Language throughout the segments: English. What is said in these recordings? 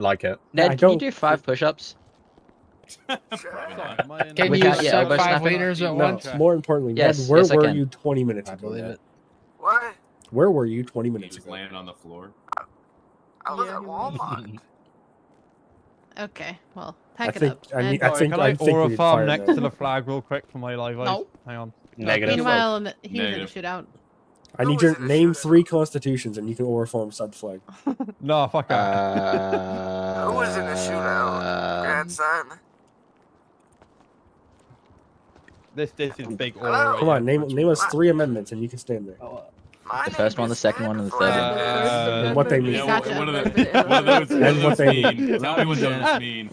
Like it. Ned, can you do 5 push-ups? Can Without you your suck elbow 5 snapping? liters at No, once? more importantly, Yes, Ned, where yes, I were can. you 20 minutes I ago? believe Ned? it. What? Where were you 20 He minutes was ago? laying on the floor. I was at Walmart. Okay, well, I pack it think up. I need. And I think Can I think aura we'd farm fire next Ned. to the flag real quick for my live eyes? No. Hang on. Negative. meanwhile, he was in a Negative. shootout. I need your name 3 constitutions, and you can aura farm side flag. No, fuck that. Who was in the shootout? Grandson. This is big Hello? aura. Come on, name us 3 amendments, and you can stand there. My The first name one, the is second one, and the third one. And what they mean. Yeah, Gotcha. what are those And what they mean? Tell me what those mean.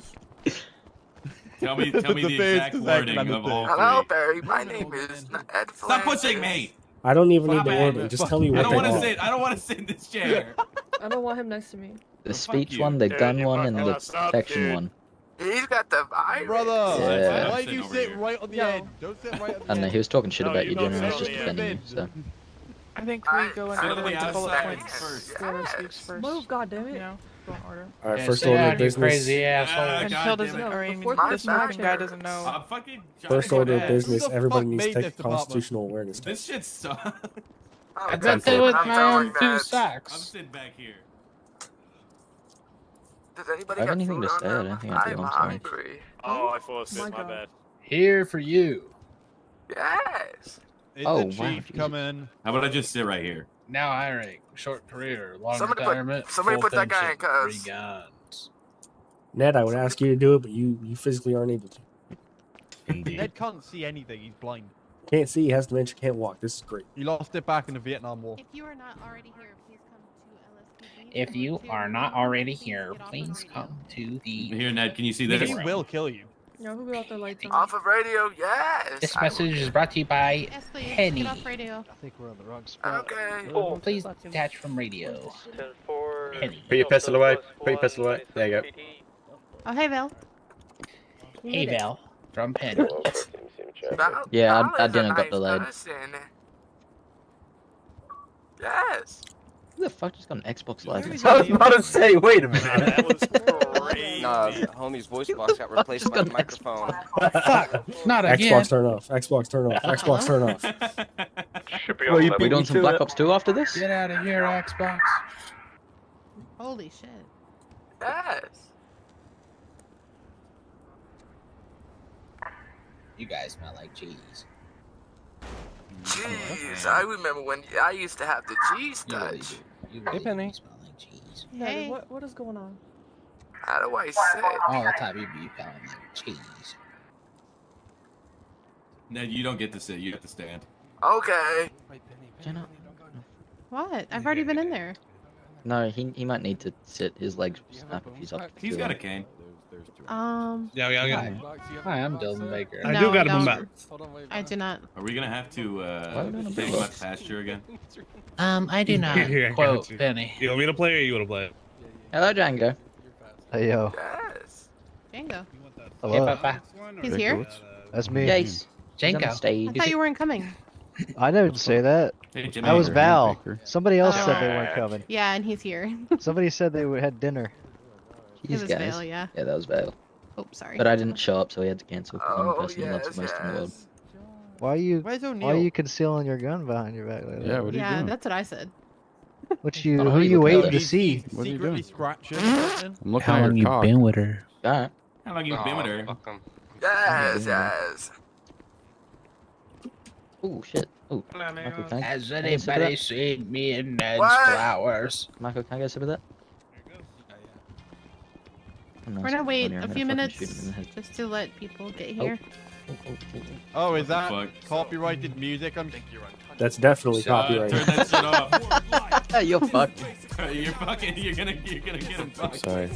Tell me the exact wording of all Hello, 3. Barry. My name is Ed Stop pushing me! I don't even need Stop the it. wording. Just tell me I what don't they want to are. sit. I don't want to sit in this chair. I don't want him next to me. The fuck speech you. one, the Dude, gun you one, and fucking the stop, protection kid. one. He's got the virus. Brother, Yeah. why I'm do you sitting sit over here. right on the Yo. edge? Don't sit right on the I don't know, edge. he was talking shit No, about you you, don't General. I was sit just on the defending you, so. I think we go I- into Sit on the the bullet outside points. first. Whoever speaks first. Move, goddammit. You know, go in order. All right, Yeah, first sit order down, of you business. crazy asshole. And God Phil damn doesn't, it. or I mean, Before this my fucking guy back doesn't know. I'm fucking First trying order to of get ass. business. Who the Everybody fuck needs to made take this a department? constitutional awareness This test. shit sucks. Oh, I that's bet they what with I'm my telling own 2 Dad. I'm socks. sitting back here. Does anybody I have got anything food to on say? I them? don't think I do, I'm I'm sorry. hungry. Oh, I fell asleep. My My God. bad. Here for you. Yes. Is Oh, the wow, chief Jesus. coming? How about I just sit right here? Now I rank. Short career, long Somebody put- retirement, somebody full put that guy in, pension, cuz. 3 guns. Ned, I would ask you to do it, but you physically aren't able to. Indeed. Ned can't see anything. He's blind. Can't see, has dementia, can't walk. This is great. He lost it back in the Vietnam War. If you are not already here, please come to LSPD. If you are not already here, please come to the... Here, Ned, can you see Meeting this? He room. will kill you. Yeah, who got their lights on? Off of radio, yes. This I will message do is it. brought to you by Yes, please. Penny. Get off radio. I think we're on the wrong spot. Okay. Please detach from radio. Penny. Put your pistol away. Put your pistol away. There you go. Oh, hey, Val. Hey, Val. From Penny. Yeah, Val I is a didn't got nice delayed. person. Yes. Who the fuck just got an Xbox Live? Where is installed? he? about to say, wait a That was crazy. Nah, homie's voice box got replaced by the microphone. Fuck! Not again. Xbox turn off. Xbox turn off. Xbox turn off. Should be Well, on you level. We doing some Black Ops 2 after this? Get out of here, Xbox. Holy shit. Yes. You guys smell like cheese. Jeez, I remember when I used to have the cheese You really touch. do. You really Penny. do smell like cheese. Ned, Hey. what is going on? How do I say? All the time you be smelling like cheese. Ned, you don't get to sit. You have to stand. Okay. Jenna? What? I've already been in there. No, he might need to sit. His legs snap if he's up. He's got a cane. Yeah. Hi, I'm Dylan Baker. I do got him I do not. Are we gonna have to take my pasture again? I do not. Here, I Quote got you. Penny. You want me to play or you want to play? Hello, Django. Hey, yo. Yes. Django. Hey, Papa. He's here? That's me. Yes. He's on Django. stage. I thought you weren't coming. I didn't say that. Hey, Jimmy. That was Val. Somebody else Oh. said they weren't coming. Yeah, and he's here. Somebody said they had dinner. It Jeez, was guys. Vale, yeah. Yeah, that was Vale. Oh, sorry. But I didn't show up, so he had to cancel because I'm the Oh person he loves yes, the most in the world. yes. Why are you? Where's Why are you concealing your gun behind your back like that? Yeah, what are you Yeah, doing? that's what I said. What you? I don't Who know, you you waiting look to at see? What are you Secretly doing? scratching. I'm looking How at long your you cock. been with her? Alright. How long you been with her? Yes, yes. Oh shit. Oh, Michael, can I, Has can I get a sip of anybody that? seen me and Ned's What? flowers? Michael, can I get a sip of that? Oh, no, We're it's gonna not wait funny, I'm a gonna few fucking minutes shoot him in the head. just to let people get here. Oh, is that Fuck. copyrighted music? That's definitely Turn copyrighted. that shit off. You're fucked. You're fucking. You're gonna get him fucked. Sorry.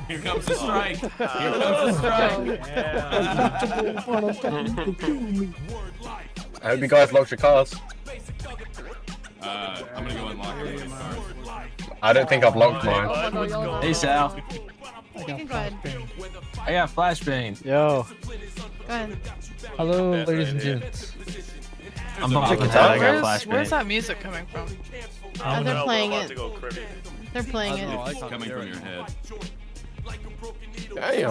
Here comes the strike. Here comes the strike. I hope you guys locked your cars. I'm gonna go unlock it. I don't think I've locked mine. Oh, no, y'all Hey, Sal. You can go ahead. I got flashbang. Yo. Go ahead. Hello, ladies and gents. I'm about to Tick-a-tock. tell I got Where's flashbang. that music coming from? Oh, they're playing it. They're playing I don't know, I it. It's can't coming hear from it. your head.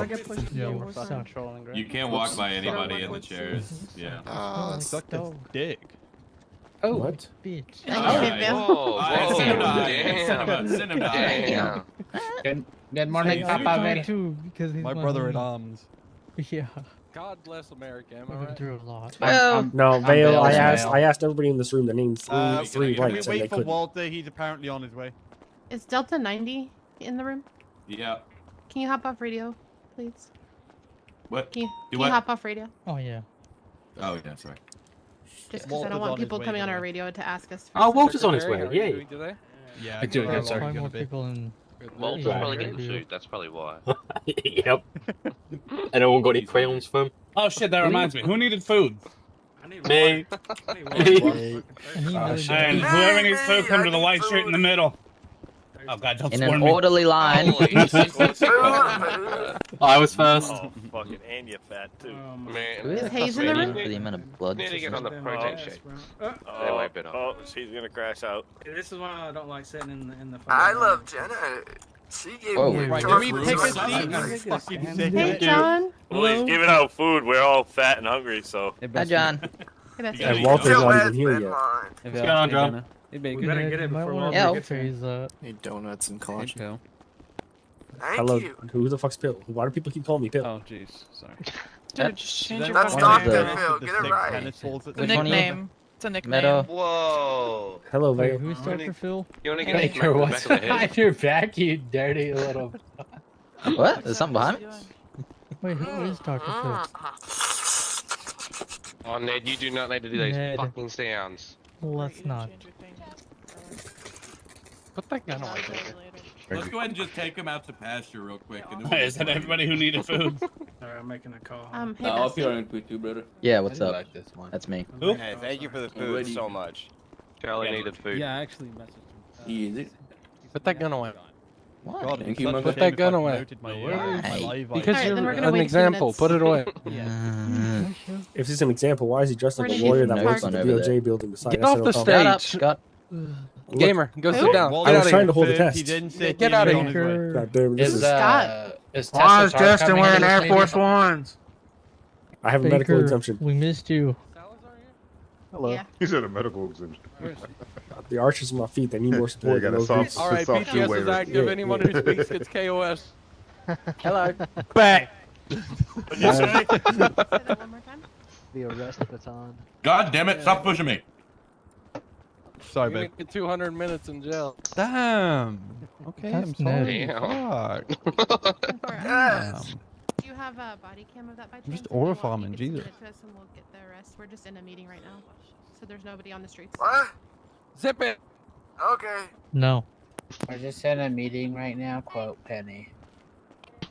I get pushed to the Yeah, more we're time. trolling, right? You can't walk by anybody in the chairs. Yeah. Suck the dick. Oh, What? Bitch. Alright. Bill. Alright, send him die. Send him die. Damn. good morning, Hey, Papa. hey, Very. Because he's my brother in arms. Yeah. God bless America. Am I I've been right? through a lot. Well, No, I'm Vale. Bill, I I'm asked. Vale. I asked everybody in this room to name three can lights, we and they Wait for couldn't. Walter. He's apparently on his way. Is Delta 90 in the room? Yeah. Can you hop off radio, please? What? Can you, Do can what? you hop off radio? Oh yeah. Oh, yeah, sorry. Just because I Walter's don't want on his people way, coming on by the our way. radio to ask us. For Oh, some- Walter's on his way. How are you Yay. doing today? Yeah, I'm doing good, Carol's sir. Probably more gonna be- people in. Walter's Yeah, probably yeah, getting yeah. sued. That's probably why. Yep. Anyone got any crayons for him? Oh shit, that reminds me. Who needed food? Me. Hey. And he knows And that. whoever needs food, come to the white shirt in the middle. Oh god, don't in swarm an me. orderly line. I was first. Oh, fucking, and you're fat too. Is Hayes in the room? For the amount of blood. Need to get on the protein shake. They Oh, wipe it off. oh, she's gonna crash out. This is why I don't like sitting in the. I love Jenna. She gave Whoa. me Right, chocolate. can we pick a seat? Fucking Hey, sick. John. Well, he's giving out food. We're all fat and hungry, so. Hi, John. Hey, Bessie. Yeah, And Walter's Jill not has even here been yet. mine. What's going on, John? We You better get it might before wanna Yeah. Walter gets here. rephrase that. Need donuts and collagen. Thank Hello. you. Who the fuck's Pill? Why do people keep calling me Pill? Oh jeez, sorry. Dude, just change your That's fucking Dr. the- name. Phil. Get it right. It's Which a one are you? nickname. It's a nickname. Meadow. Whoa. Hello, Wait, Vale. who's Dr. Phil? You wanna Hey, get Baker, back what's of the head? behind your back, you dirty little. What? There's something behind me? Wait, who is Dr. Phil? Oh, Ned, you do not need to do those Ned. fucking sounds. Let's not. Put that gun away, Baker. Let's go ahead and just take him out to pasture real quick. And then Hey, is that everybody who needed food? Alright, I'm making a call. Hey, Bessie. with you, brother. Yeah, what's up? Like this one. That's me. Who? Hey, thank you for the food so much. Charlie needed food. I actually messaged him. Easy. Put that gun away. What? God, Thank it's you, such man. a Put shame that if gun I away. promoted my words, my Why? live Because Alright, then you're we're gonna an wait a few example. minutes. Put it away. If this is an example, why is he dressed like Where a did he lawyer that park? works at the Over DOJ building beside Get us? off the Shut up, stage. Scott. Gamer, go Who? sit down. Walter I was Get trying out to of hold the He test. didn't sit. Get he outta was on his here. way. God damn it, this Is is, Tessa Tar coming in this meeting? Ones. I have a medical Baker, exemption. we missed you. Hello. Yeah. He's at a medical exemption. The arches of my feet, they need more support. you got than a those soft, boots. All right, soft shoe PTS is waiver. active. Yeah, Anyone yeah. who speaks gets KOS. Hello. Back. What'd you say? Say that one more time. The arrest baton. God damn it! Stop pushing me. Sorry, You're babe. gonna get 200 minutes in jail. Damn. Okay, That's I'm sorry. Ned. Fuck. Yes. Do you have a body cam of that by chance? just If you want, aura you farming, can send Jesus. it to us and we'll get the rest. We're just in a meeting right now, so there's nobody on the streets. What? Zip it. Okay. No, We're just in a meeting right now. Quote Penny.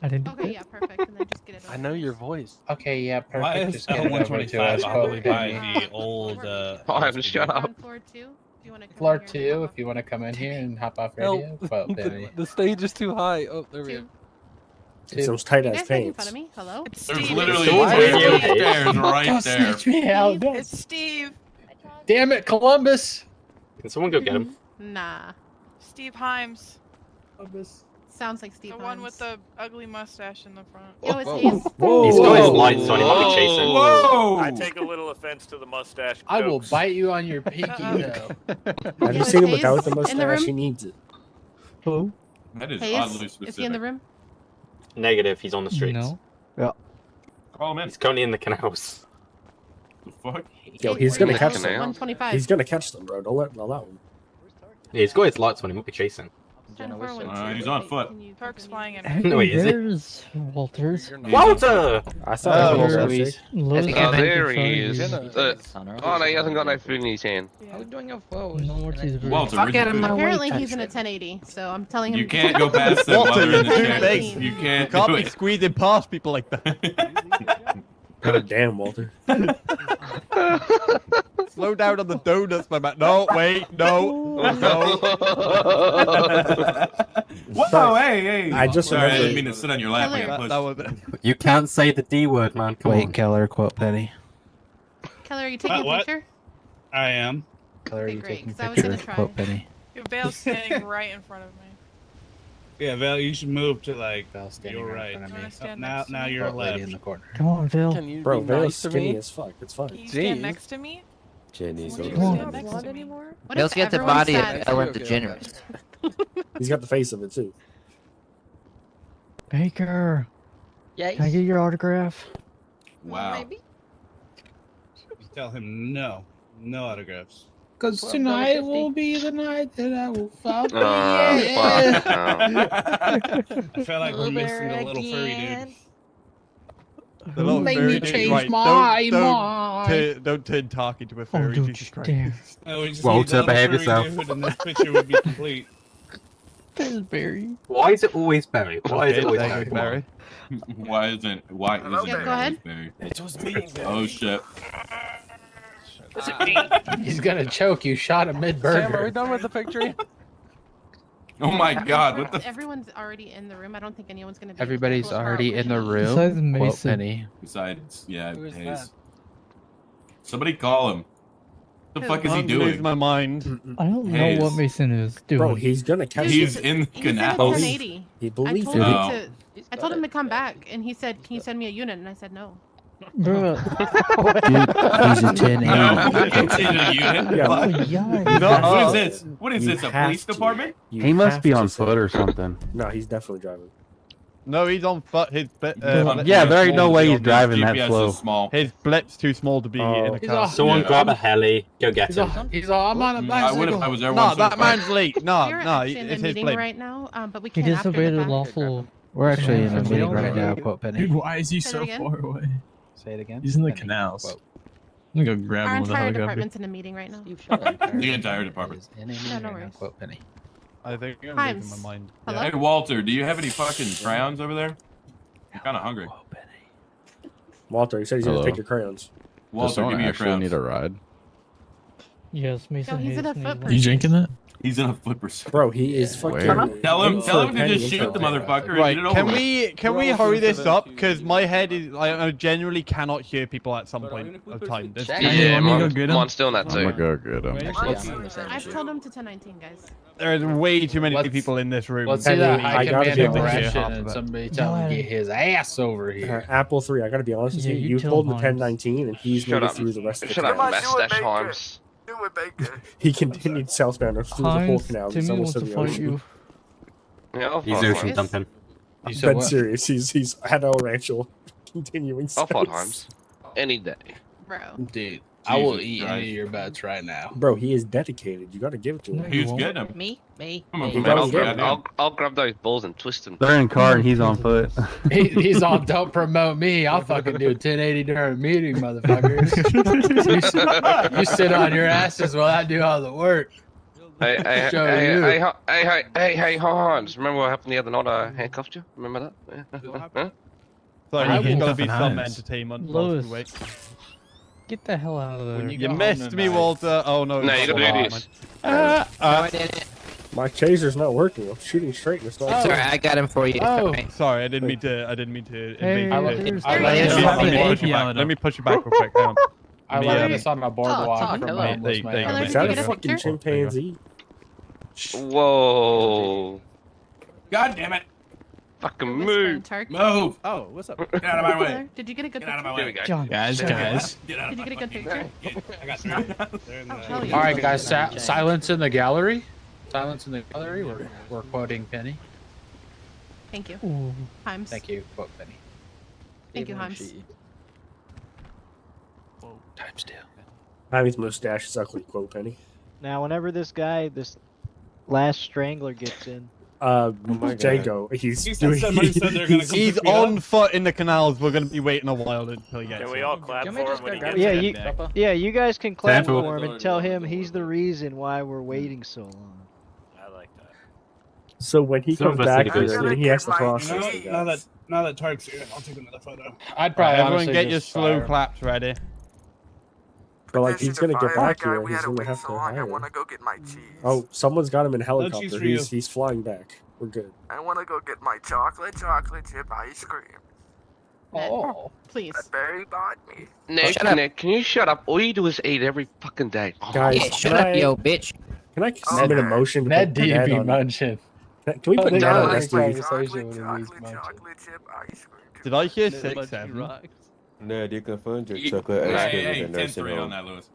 I didn't do Okay, it. yeah, perfect. And then just get it. I over know with. your voice. Okay, yeah, Why perfect. is Just get it over to us. 125 all the way Quote by Penny. the old, Fine, shut We're up. on floor 2. Do you want to come Floor in here and 2, hop if you want to come in here and hop off Help. radio. Quote Penny. The stage is too high. Oh, there we go. 2? It's those tight You ass guys making fun pants. of me? Hello? There's literally Someone's one radio. stairs right Don't there. snitch me out. Don't. Steve. Damn it, Columbus. Can someone go get him? Nah. Steve Himes, Sounds like Steve. the one Himes. with the ugly mustache in the front. Yo, it's Whoa. Hayes. He's got his lights, so he might be chasing. Whoa! I take a little offense to the mustache. I will jokes. bite you on your pinky, though. Have you Is seen him Hayes without the in the mustache? room? He needs it. Who? That is Hayes? oddly Is he in the specific. room? Negative, he's on the streets. No. Call him in. He's currently in the canals. The fuck? Yo, Hey, he's where gonna you catch at? them. 125. He's gonna catch them, bro. Don't let him allow him. Yeah, he's got his lights on, he might be chasing. Jenna, Ten, where's four, Sid? one, two. He's on Wait, foot. can you Perk's continue? flying in. Hey, No, he isn't. there's Walters. Walter! I thought Oh, he was Louise. Lowe's Oh, right there in he is. front of you. Connor. Oh no, he hasn't got no food in his hand. I was doing your photos. No more cheeseburgers. Walter, Fuck where's the out of food? my way. Apparently he's in a 1080, so I'm telling him. You can't go past them Walter, while they're in the you're too chair. big. You You can't can't do be it. squeezing past people like that. God damn, Walter. Slow down on the donuts, my man. No, wait, no, no. Whoa, hey, hey. I just Sorry, I didn't remembered- mean to sit on your lap like a That, pussy. that was You can't say the D word, man. Come on. Keller, quote Penny. Keller, are you taking a What? picture? I am. Keller, Okay, you great, taking 'cause I was gonna picture, try. quote Penny. Your Bale's standing right in front of me. Yeah, Val, you should move to like Val standing you're right right. in front of me. Stand Now, next to now me. you're Lady left. in the corner. Come on, Phil. Can you Bro, be Vale's nice to skinny me? as fuck. It's Can fine. you stand Jeez. next to me? Jenny's Can you Come on. stand next Blonde to me? anymore? What Let's if get the everyone body said- of Ellen Okay, DeGeneres. He's got the face of it too. Baker, Yeah. can I get your autograph? Wow. Tell him no autographs. Because tonight will be the night that I will fuck Fuck. I felt like we're missing the little furry dude. The little Make furry me dude, change right, my don't, mind. Don't turn Taki to a Oh, furry. don't Jesus you Christ. dare. Oh, we just Walter, need the little behave furry yourself. dude and this picture would be complete. That is Barry. Why is it always Barry? Why is it Okay, always thank you, Barry? Barry. Why isn't Yeah, go ahead. Barry? It was me. Oh shit. He's gonna choke you. Shot him mid Sam, are we burger. done with the picture? Oh my god, what the Everyone's already in the room. I don't think anyone's gonna be. Everybody's able to already in the appropriate. room. Besides Quote Mason. Penny. besides yeah, Who is Hayes. that? Somebody call him. What the fuck is he I'm losing doing? my mind. I don't know Hayes. what Mason is doing. Bro, he's gonna catch He's it. in the He said it's canal. 1080. He I believes told it. him No. to. I told him to come back, and he said, "Can you send me a unit?" And I said no. Bro. He's a 1080. No, it's in a unit. Yeah. Oh, Fuck. yeah. No, what is this? What is You this? A have police to. department? You He must have be to on say- foot or something. No, he's definitely driving. No, he's on foot. His Yeah, there ain't no Small way to he's be driving on that GPS is slow. Small. his blip's too small to be Oh. in a He's car. a- Someone Yeah. grab a heli, go get He's him. all, I'm on a I bicycle. would if I was there No, once. that man's late. No, We're no, actually in it's a his meeting blip. right now, but we He can after disobeyed the a fact. lawful. We're actually in a We meeting don't right know. now. Quote Penny. Dude, why is he Say it again? away? Say it again. He's in the Penny. canals. Quote. I'm gonna go grab Our him with a entire helicopter. department's in a meeting right now. Steve, shut up. The entire department. Is in a Yeah, meeting no right now. worries. Quote Penny. I think I'm Himes. losing my mind. Hello? Hey Walter, do you have any fucking crayons over there? I'm kind of hungry. Quote Penny. Walter, he said he's gonna Hello. take your crayons. Walter, give me your crayons. a ride? Yes, Mason. No, he's in Hayes a needs footprint. one. You drinking that? He's in a flipper. Bro, he is fucking. Where? Tell him in for a to penny just in shoot for the a- motherfucker and Right, get it over can with. we hurry this up? Because my head is, I genuinely cannot hear people at some point of time. There's Jack- too- Yeah, Yeah, let me go Mon- get him. Mon's still in that I'm too. gonna go get him. Actually, I'm in the same I've shoe. told him to 1019, guys. There's way too many Let's- people in this room. Let's see Penny, that I high gotta command be honest. aggression Half of and it. somebody tell him to get his ass over here. Apple 3, I gotta be honest with Yeah, you. you You tell told him Himes. 1019, and he's Shut made it up. through the rest of the Shut up, canal. Come on, do it, mustache Baker. Himes. Do it, Baker. He continued southbound through the whole Himes, canal. Timmy almost wants to to the fight ocean. you. Yeah, I'll He's fight ocean Himes. dumping. You said Dead what? serious. He's at El Rancho, continuing. I'll fight south. Himes. Any day. Bro. Dude, I will Jesus eat Christ. any of your butts right now. Bro, he is dedicated. You gotta give it to him. No, He was won't. getting him. Me? Come on, He man. doesn't I'll get grab it. him. I'll grab those balls and twist them. They're in car and he's on foot. He's all, don't promote me. I'll fucking do a 1080 during a meeting, motherfuckers. you sit on your asses while I do all the work. Hey, Show you. Hans. Remember what happened the other night? I handcuffed you. Remember that? Huh? Sorry, I there's will gotta be fucking some Himes. entertainment. Lois. whilst we wait. Get the hell out of there. When you You go missed home me, tonight- Walter. Oh no. No, it's you not gotta do that, this. man. I did it. My taser's not working. I'm shooting straight and it's not. Sorry, I got him for you. Oh. Alright. Sorry, I didn't mean to. I didn't mean to. Hey, invade I you. there's I There like he is. this on Let me the push you back. Let me push you back real quick. Hang on. I Me, like this on a boardwalk talk, from hello. homeless They- man. they- Hello, Is did that you a get a fucking picture? chimpanzee? Whoa. God damn it! Fucking Whispering move. Turk. Move! Oh, what's up? Get out of my way! Hello, did you get a good Get out of picture? my Here we way! go. John, Guys, shut up. guys. Get out of Did you my get a good fucking picture? way. I got three. They're in Oh, the- hell yeah. All right, guys. Silence in the gallery. Silence in the gallery. We're quoting Penny. Thank you. Ooh. Himes. Thank you. Quote Penny. Thank you, Even Himes. she- Times two. Hymie's mustache is ugly, quote Penny. Now, whenever this last strangler gets in, God. Jago, he's He said doing. somebody said they're gonna come He's pick me up. on foot in the canals. We're gonna be waiting a while until he gets. Can we here. all clap Do you want me for to him when he just gets grab Yeah, in? you- yeah, you guys can clap Careful. for him and tell him he's the reason why we're waiting so long. I like that. So when he Some comes of us back need to go here, to then he has to sleep. process You know, the now that guys. now that Tark's here, I'll take another photo. I'd Right, probably everyone honestly get your just slow fire. claps ready. But like This he's is gonna a get fire back guy. here, and We he's had to gonna wait have so to long. I hire. want to go get my cheese. Oh, someone's got him in helicopter. cheese for you. He's flying back. We're good. I want to go get my chocolate chip ice cream Oh. Please. that Barry bought me. Nick, Shut up. Nick, can you shut up? All you do is eat every fucking day. Guys, Yeah, shut up, yo, bitch. Can I submit a motion to Ned put Ned DB on? Munchin. Can Can we put it John on likes Destiny? conversation when he needs munching. chip ice cream. Did I hear 6-7? No, they confirmed your You- chocolate ice Hey, cream hey, in the nursing 10-3 on home. that, Lewis.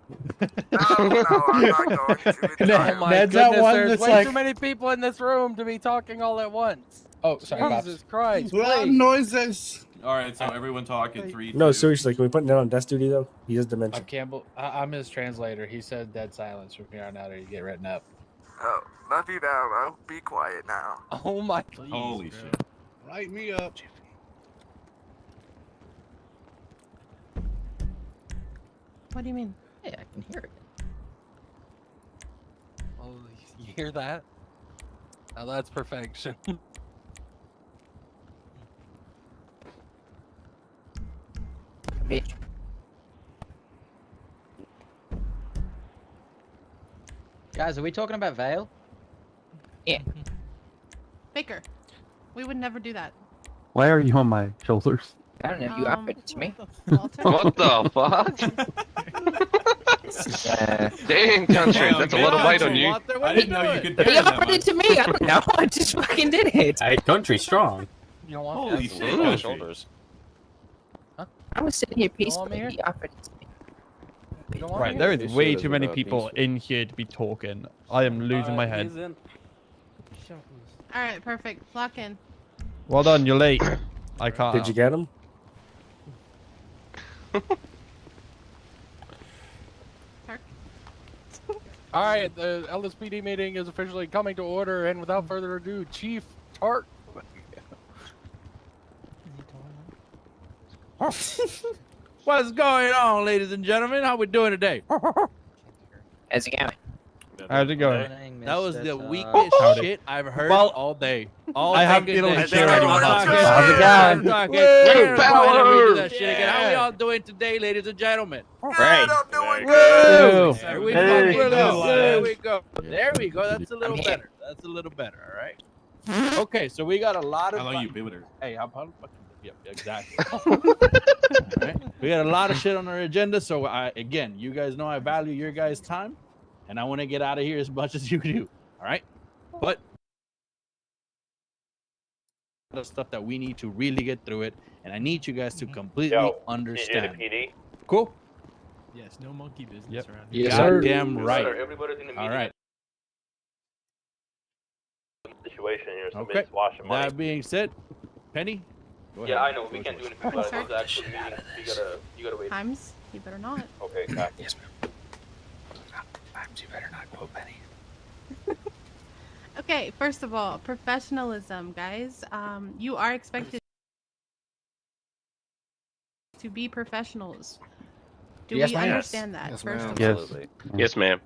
No, I'm not going to. Ned- It's my Ned's that one there's that's way like, too many people in this room to be talking all at once. oh, sorry, Pops. Jesus Christ, Loud please. noises. All right, so everyone talk in 3, No, 2. seriously, can we put Ned on desk duty though? He has dementia. Campbell, I'm his translator. He said dead silence from here on out or you get written up. Oh, love you now, bro. Be quiet now. Oh my. Holy shit. Light me up. What do you mean? Hey, I can hear it. Oh, you hear that? Now that's perfection. Guys, are we talking about Vale? Baker, we would never do that. Why are you on my shoulders? I don't know. You offered it to me. Walter? What the fuck? Dang, country, that's a lot of weight on you. I didn't know you could carry that much. to me. I don't know. I just fucking did it. Hey, country strong. You don't want Holy that? shit, Mm. country. Shoulders. I was sitting here peacefully. peacefully. He offered it to me. You don't want Right, me? there This is way shit too is many about people peaceful. in here to be talking. I am losing my head. All right, perfect. Lock in. Well done, you're late. I can't. Did you get him? All right, the LSPD meeting is officially coming to order, and without further ado, Chief Tart. What's going on, ladies and gentlemen? How we doing today? How's it going? How's it going? That was the Mr. weakest Howdy. shit I've heard Well, all day. All I have fucking little day. cheering on How's the it How's it going? We're Power! gonna redo that shit again. How we all doing today, ladies and gentlemen? Good, I'm doing Woo! good. There we Hey. fucking go. Hey. There we go. There we go. That's a little I'm here. better. That's a little better. All right. Okay, so we got a lot of. How long you been with her? Hey, I'm fucking. Yep, exactly. All right. We got a lot of shit on our agenda, so again, you guys know I value your guys' time, and I want to get out of here as much as you do. All right, but the stuff that we need to really get through it, and I need you guys to completely understand. Cool. Yes, no monkey business Yep. around here. Yes, goddamn right. Everybody's in the All right. situation here. Okay. washing That being said, Penny. Go Yeah, ahead. I know. We can't do anything about it. about it. Actually, you gotta wait. Times? You better not. Okay. Yes, ma'am. You better not quote Penny. Okay, first of all, professionalism, guys. You are expected to be professionals. Do Yes, we ma'am. understand that? First of all. Yes. Yes, ma'am.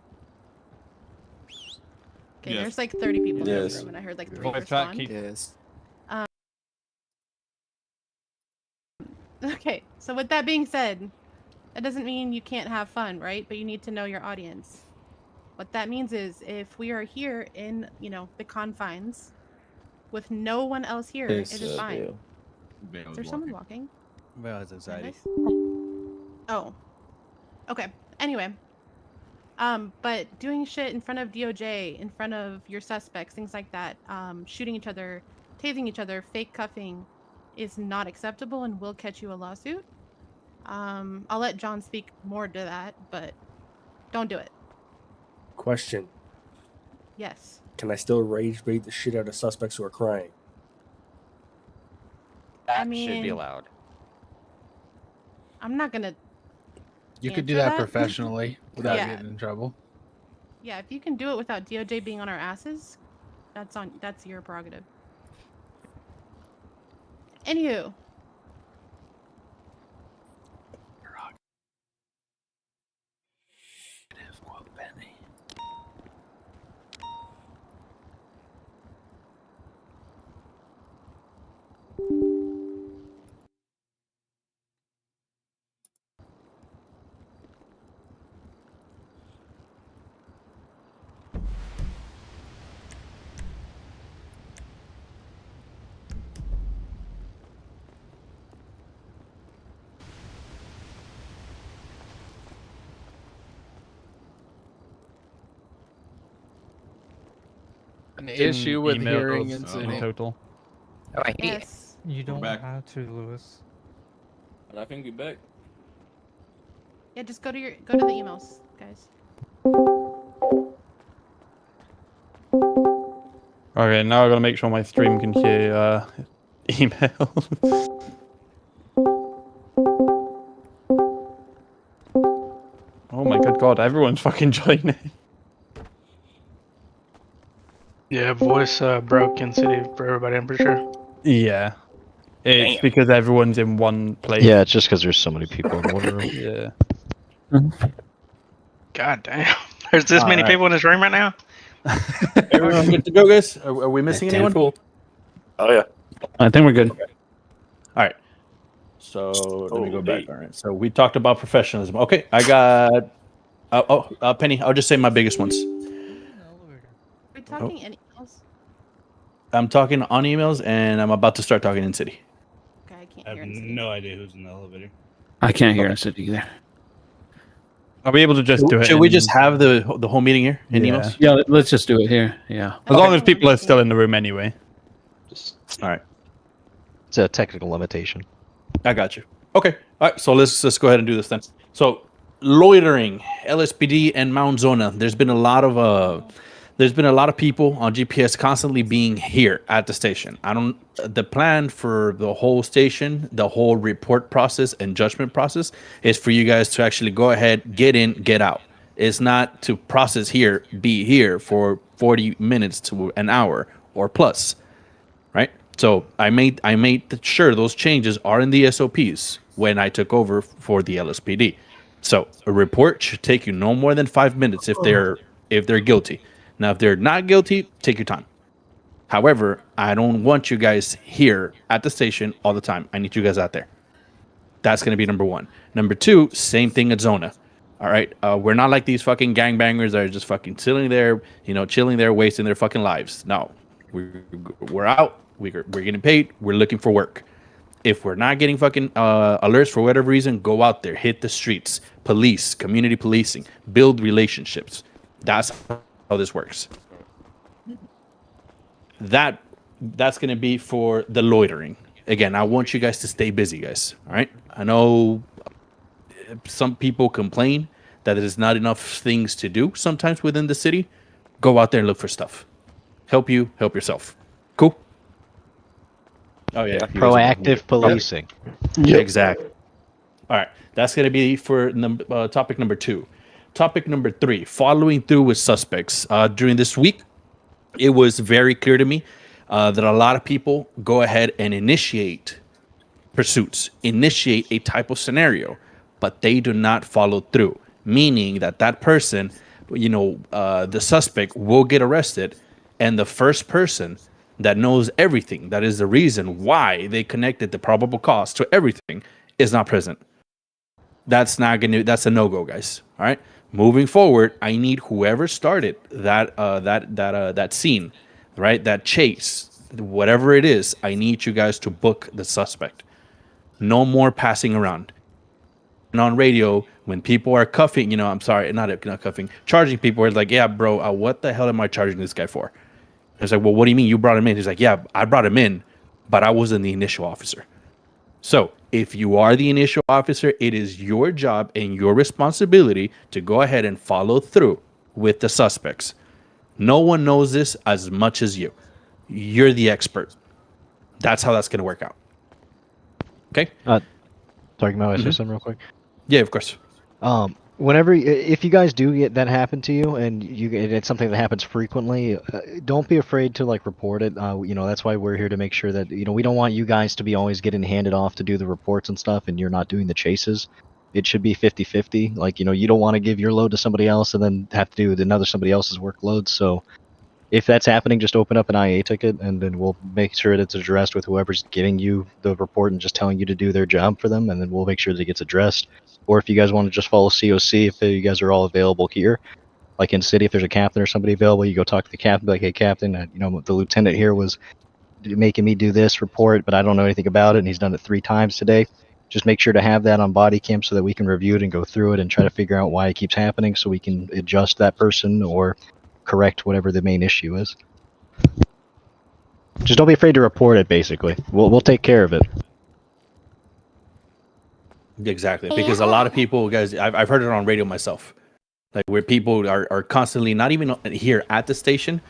Okay, Yes. there's like 30 people in this Yes. room, and I heard like 3 Voice chat, respond. keep- Yes. Okay, so with that being said, that doesn't mean you can't have fun, right? But you need to know your audience. What that means is if we are here in, the confines with no one else here, it is fine. Is there someone walking? Well, it's anxiety. Nice. Oh. Okay. Anyway. But doing shit in front of DOJ, in front of your suspects, things like that, shooting each other, tasing each other, fake cuffing is not acceptable and will catch you a lawsuit. I'll let John speak more to that, but don't do it. Question: Yes. Can I still rage bait the shit out of suspects who are crying? I That should be mean- allowed. I'm not gonna. You could do Answer that that? professionally without Yeah. getting in trouble. Yeah, if you can do it without DOJ being on our asses, that's your prerogative. Anywho. An issue with hearing and in sitting. total. Yes. You don't back. have to, Lewis. And I can be back. Yeah, just go to the emails, guys. Okay, now I gotta make sure my stream can hear email. Oh my good god, everyone's fucking joining. Yeah, voice broke in city for everybody, I'm pretty sure. Yeah. It's because everyone's in one place. Yeah, it's just because there's so many people in one room. Yeah. God damn. There's this many people in this room right now? Everyone good to go, guys? Are we missing anyone? Oh yeah. I think we're good. All right. So let me go back. All right. So we talked about professionalism. Okay, I got. Penny. I'll just say my biggest ones. Are we talking any else? I'm talking on emails, and I'm about to start talking in city. Okay, I can't I hear have anything. no idea who's in the elevator. I can't hear us either. I'll be able to just do it. Should we in- just have the whole meeting here in Yeah. emails? Yeah, let's just do it here. Yeah. As long as people are still in the room anyway. All right. It's a technical limitation. I got you. Okay. All right. So let's go ahead and do this then. So loitering, LSPD and Mount Zona. There's been a lot of people on GPS constantly being here at the station. The plan for the whole station, the whole report process and judgment process is for you guys to actually go ahead, get in, get out. It's not to process here, be here for 40 minutes to an hour or plus, right? So I made sure those changes are in the SOPs when I took over for the LSPD. So a report should take you no more than 5 minutes if they're guilty. Now, if they're not guilty, take your time. However, I don't want you guys here at the station all the time. I need you guys out there. That's going to be number one. Number two, same thing at Zona. All right. We're not like these fucking gangbangers that are just fucking chilling there, wasting their fucking lives. No, we're out. We're getting paid. We're looking for work. If we're not getting fucking alerts for whatever reason, go out there, hit the streets, police, community policing, build relationships. That's how this works. That's going to be for the loitering. Again, I want you guys to stay busy, guys. All right. I know some people complain that there's not enough things to do sometimes within the city. Go out there and look for stuff. Help you, help yourself. Cool. Oh yeah. Proactive policing. Yeah, exactly. All right. That's going to be for topic number 2. Topic number 3, following through with suspects. During this week, it was very clear to me that a lot of people go ahead and initiate pursuits, initiate a type of scenario, but they do not follow through, meaning that person, the suspect will get arrested, and the first person that knows everything, that is the reason why they connected the probable cause to everything, is not present. That's a no-go, guys. All right. Moving forward, I need whoever started that scene, right? That chase, whatever it is, I need you guys to book the suspect. No more passing around. And on radio, when people are cuffing, I'm sorry, not cuffing, charging people, it's like, yeah, bro, what the hell am I charging this guy for? It's like, well, what do you mean you brought him in? He's like, yeah, I brought him in, but I wasn't the initial officer. So if you are the initial officer, it is your job and your responsibility to go ahead and follow through with the suspects. No one knows this as much as you. You're the expert. That's how that's going to work out. Okay? Sorry, can I say something real quick? Yeah, of course. If you guys do get that happen to you, and it's something that happens frequently, don't be afraid to report it. That's why we're here to make sure that we don't want you guys to be always getting handed off to do the reports and stuff, and you're not doing the chases. It should be 50-50. You don't want to give your load to somebody else and then have to do somebody else's workload. So if that's happening, just open up an IA ticket, and then we'll make sure that it's addressed with whoever's giving you the report and just telling you to do their job for them, and then we'll make sure that it gets addressed. Or if you guys want to just follow COC, if you guys are all available here, like in city, if there's a captain or somebody available, you go talk to the captain, be like, hey, captain, the lieutenant here was making me do this report, but I don't know anything about it, and he's done it 3 times today. Just make sure to have that on body cam so that we can review it and go through it and try to figure out why it keeps happening so we can adjust that person or correct whatever the main issue is. Just don't be afraid to report it. Basically, we'll take care of it. Exactly, because a lot of people, guys, I've heard it on radio myself, like where people are constantly not even here at the station.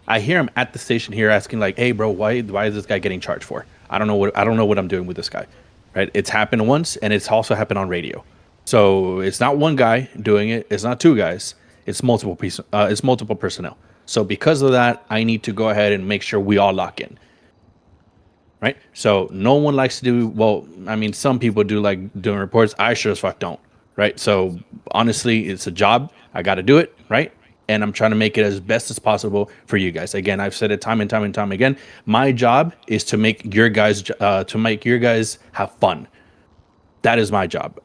I hear them at the station here asking like, "Hey, bro, why is this guy getting charged for? I don't know what I'm doing with this guy." Right? It's happened once, and it's also happened on radio. So it's not one guy doing it. It's not two guys. It's multiple personnel. So because of that, I need to go ahead and make sure we all lock in. Right? So no one likes to do, well, I mean, some people do like doing reports. I sure as fuck don't. Right? So honestly, it's a job. I got to do it. Right? And I'm trying to make it as best as possible for you guys. Again, I've said it time and time again. My job is to make your guys have fun. That is my job.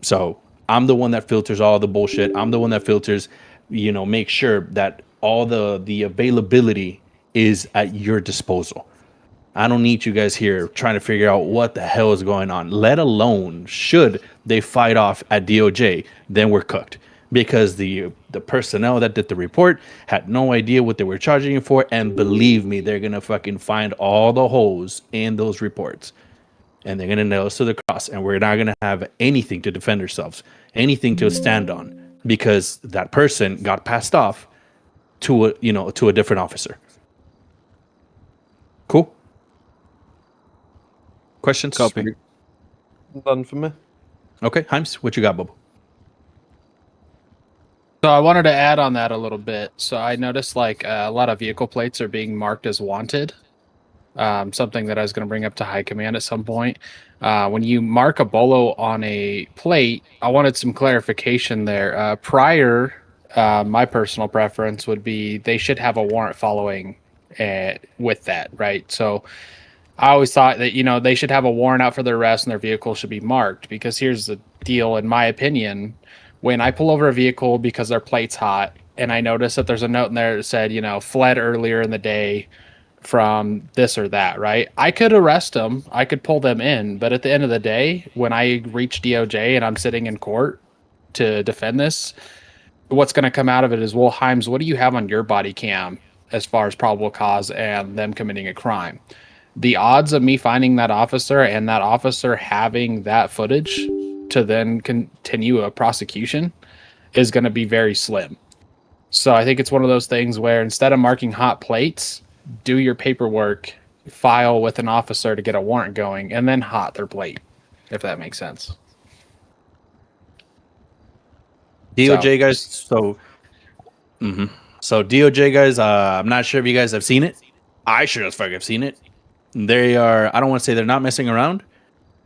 So I'm the one that filters all the bullshit. I'm the one that filters, make sure that all the availability is at your disposal. I don't need you guys here trying to figure out what the hell is going on, let alone should they fight off at DOJ, then we're cooked. Because the personnel that did the report had no idea what they were charging you for, and believe me, they're going to fucking find all the holes in those reports. And they're going to nail us to the cross, and we're not going to have anything to defend ourselves, anything to stand on, because that person got passed off to a different officer. Cool. Questions? Copy. Done for me. Okay, Himes, what you got, Bobo? So I wanted to add on that a little bit. So I noticed like a lot of vehicle plates are being marked as wanted. Something that I was going to bring up to high command at some point. When you mark a bolo on a plate, I wanted some clarification there. Prior, my personal preference would be they should have a warrant following with that, right? So I always thought that, they should have a warrant out for their arrest and their vehicle should be marked, because here's the deal, in my opinion. When I pull over a vehicle because their plate's hot and I notice that there's a note in there that said, fled earlier in the day from this or that, right? I could arrest them. I could pull them in. But at the end of the day, when I reach DOJ and I'm sitting in court to defend this, what's going to come out of it is, well, Himes, what do you have on your body cam as far as probable cause and them committing a crime? The odds of me finding that officer and that officer having that footage to then continue a prosecution is going to be very slim. So I think it's one of those things where instead of marking hot plates, do your paperwork, file with an officer to get a warrant going, and then hot their plate, if that makes sense. DOJ guys, so DOJ guys, I'm not sure if you guys have seen it. I sure as fuck have seen it. They are, I don't want to say they're not messing around.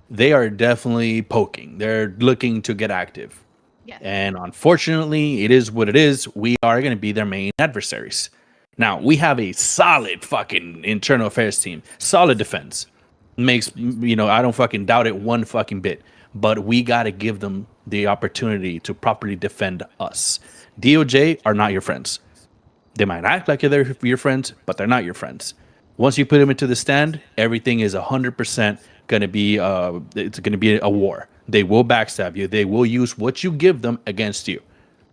They are definitely poking. They're looking to get active. Yes. And unfortunately, it is what it is. We are going to be their main adversaries. Now, we have a solid fucking internal affairs team. Solid defense. Makes, I don't fucking doubt it one fucking bit. But we got to give them the opportunity to properly defend us. DOJ are not your friends. They might act like they're your friends, but they're not your friends. Once you put them into the stand, everything is 100% going to be it's going to be a war. They will backstab you. They will use what you give them against you.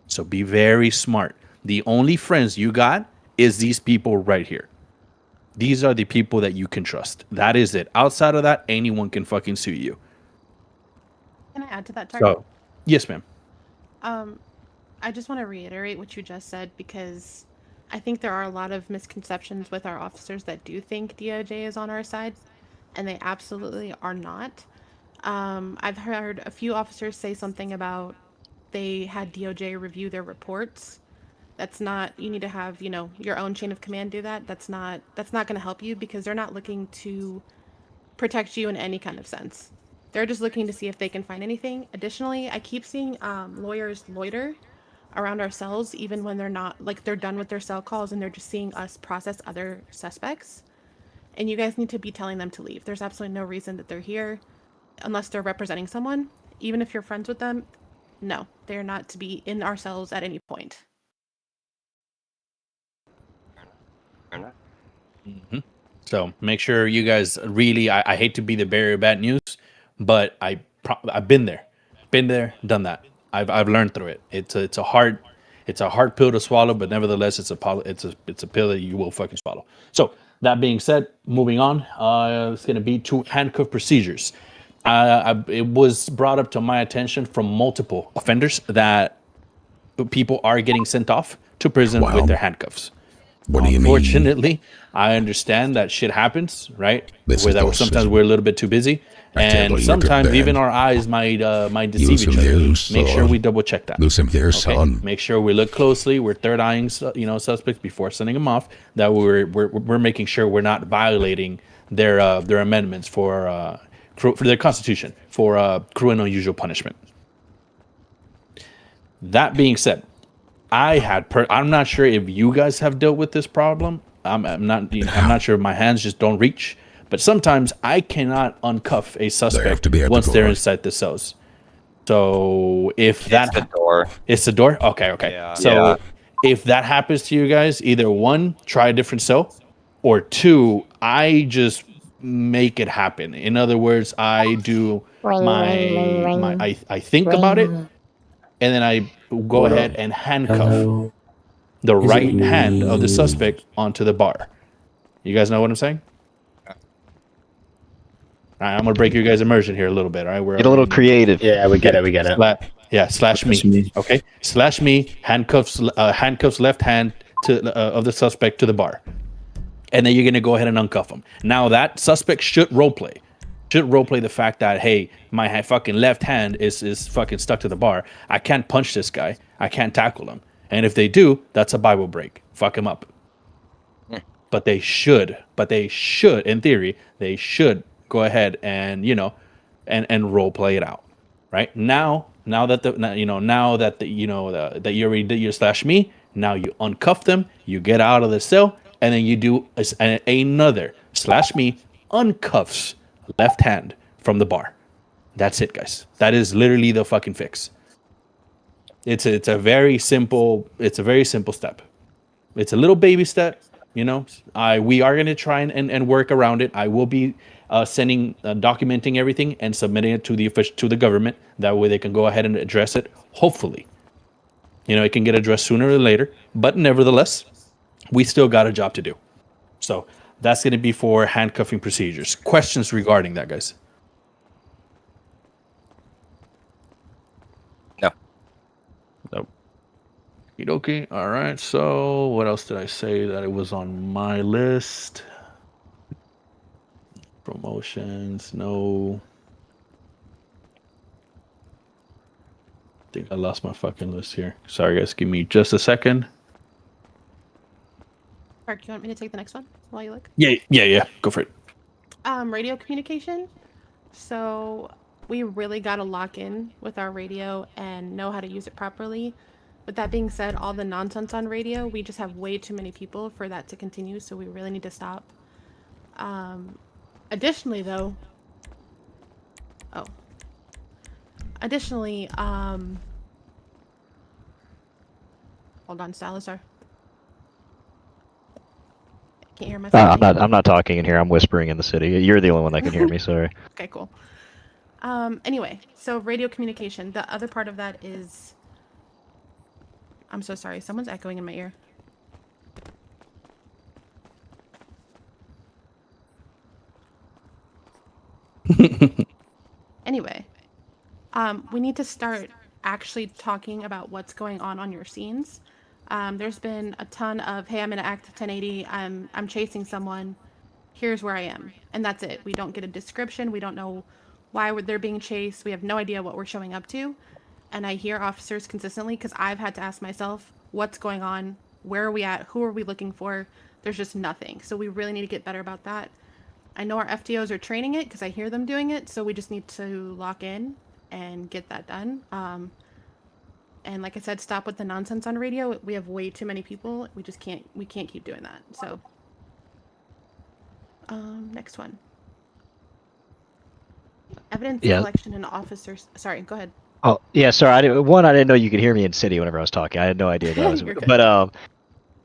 So be very smart. The only friends you got is these people right here. These are the people that you can trust. That is it. Outside of that, anyone can fucking sue you. Can I add to that, Target? So, yes, ma'am. I just want to reiterate what you just said, because I think there are a lot of misconceptions with our officers that do think DOJ is on our side, and they absolutely are not. I've heard a few officers say something about they had DOJ review their reports. That's not, you need to have, your own chain of command do that. That's not going to help you, because they're not looking to protect you in any kind of sense. They're just looking to see if they can find anything. Additionally, I keep seeing lawyers loiter around our cells, even when they're not, like, they're done with their cell calls and they're just seeing us process other suspects. And you guys need to be telling them to leave. There's absolutely no reason that they're here unless they're representing someone. Even if you're friends with them, no, they're not to be in our cells at any point. Mm-hmm. So make sure you guys really, I hate to be the bearer of bad news, but I've been there, done that. I've learned through it. It's a hard, It's a hard pill to swallow, but nevertheless, it's a pill that you will fucking swallow. So that being said, moving on, it's going to be to handcuff procedures. It was brought up to my attention from multiple offenders that people are getting sent off to prison with their handcuffs. What do you mean? Unfortunately, I understand that shit happens, right? Sometimes we're a little bit too busy, and sometimes even our eyes might deceive each other. Make sure we double check that. Okay? Make sure we look closely. We're third eyeing, suspects before sending them off. That we're making sure we're not violating their amendments for their constitution for cruel and unusual punishment. That being said, I'm not sure if you guys have dealt with this problem. I'm not sure if my hands just don't reach. But sometimes I cannot uncuff a suspect once they're inside the cells. So if it's the door. It's the door? Okay. Yeah. So if that happens to you guys, either one, try a different cell, or two, I just make it happen. In other words, I do I think about it, and then I go ahead and handcuff the right hand of the suspect onto the bar. You guys know what I'm saying? All right, I'm gonna break you guys' immersion here a little bit. All right, Get a little creative. Yeah, we get it. Slash me. Okay, slash me. Handcuffs left hand of the suspect to the bar, and then you're gonna go ahead and uncuff him. Now that suspect should roleplay. The fact that, hey, my fucking left hand is fucking stuck to the bar. I can't punch this guy. I can't tackle him. And if they do, that's a Bible break. Fuck him up. But they should, in theory, they should go ahead and and role play it out, right? Now that you already did your slash me, now you uncuff them, you get out of the cell, and then you do another slash me uncuffs left hand from the bar. That's it, guys. That is literally the fucking fix. It's a very simple step. It's a little baby step. We are going to try and work around it. I will be documenting everything and submitting it to the government. That way they can go ahead and address it. Hopefully, it can get addressed sooner or later. But nevertheless, we still got a job to do. So that's going to be for handcuffing procedures. Questions regarding that, guys? No. Nope. Okay. All right. So what else did I say that it was on my list? Promotions, no. I think I lost my fucking list here. Sorry, guys. Give me just a second. Park, you want me to take the next one while you look? Yeah. Go for it. Radio communication. So we really got to lock in with our radio and know how to use it properly. With that being said, all the nonsense on radio, we just have way too many people for that to continue, so we really need to stop. Additionally, hold on, Salazar. Can't hear myself. I'm not talking in here. I'm whispering in the city. You're the only one that can hear me. Sorry. Okay, cool. Anyway, so radio communication. The other part of that is, I'm so sorry. Someone's echoing in my ear. Anyway, we need to start actually talking about what's going on your scenes. There's been a ton of, hey, I'm in an active 1080. I'm chasing someone. Here's where I am, and that's it. We don't get a description. We don't know why they're being chased. We have no idea what we're showing up to. And I hear officers consistently, because I've had to ask myself, what's going on? Where are we at? Who are we looking for? There's just nothing. So we really need to get better about that. I know our FTOs are training it because I hear them doing it. So we just need to lock in and get that done. And like I said, stop with the nonsense on radio. We have way too many people. We can't keep doing that. So next one. Evidence collection and officers. Sorry, go ahead. Oh yeah, sorry. I didn't know you could hear me in city whenever I was talking. I had no idea that was. But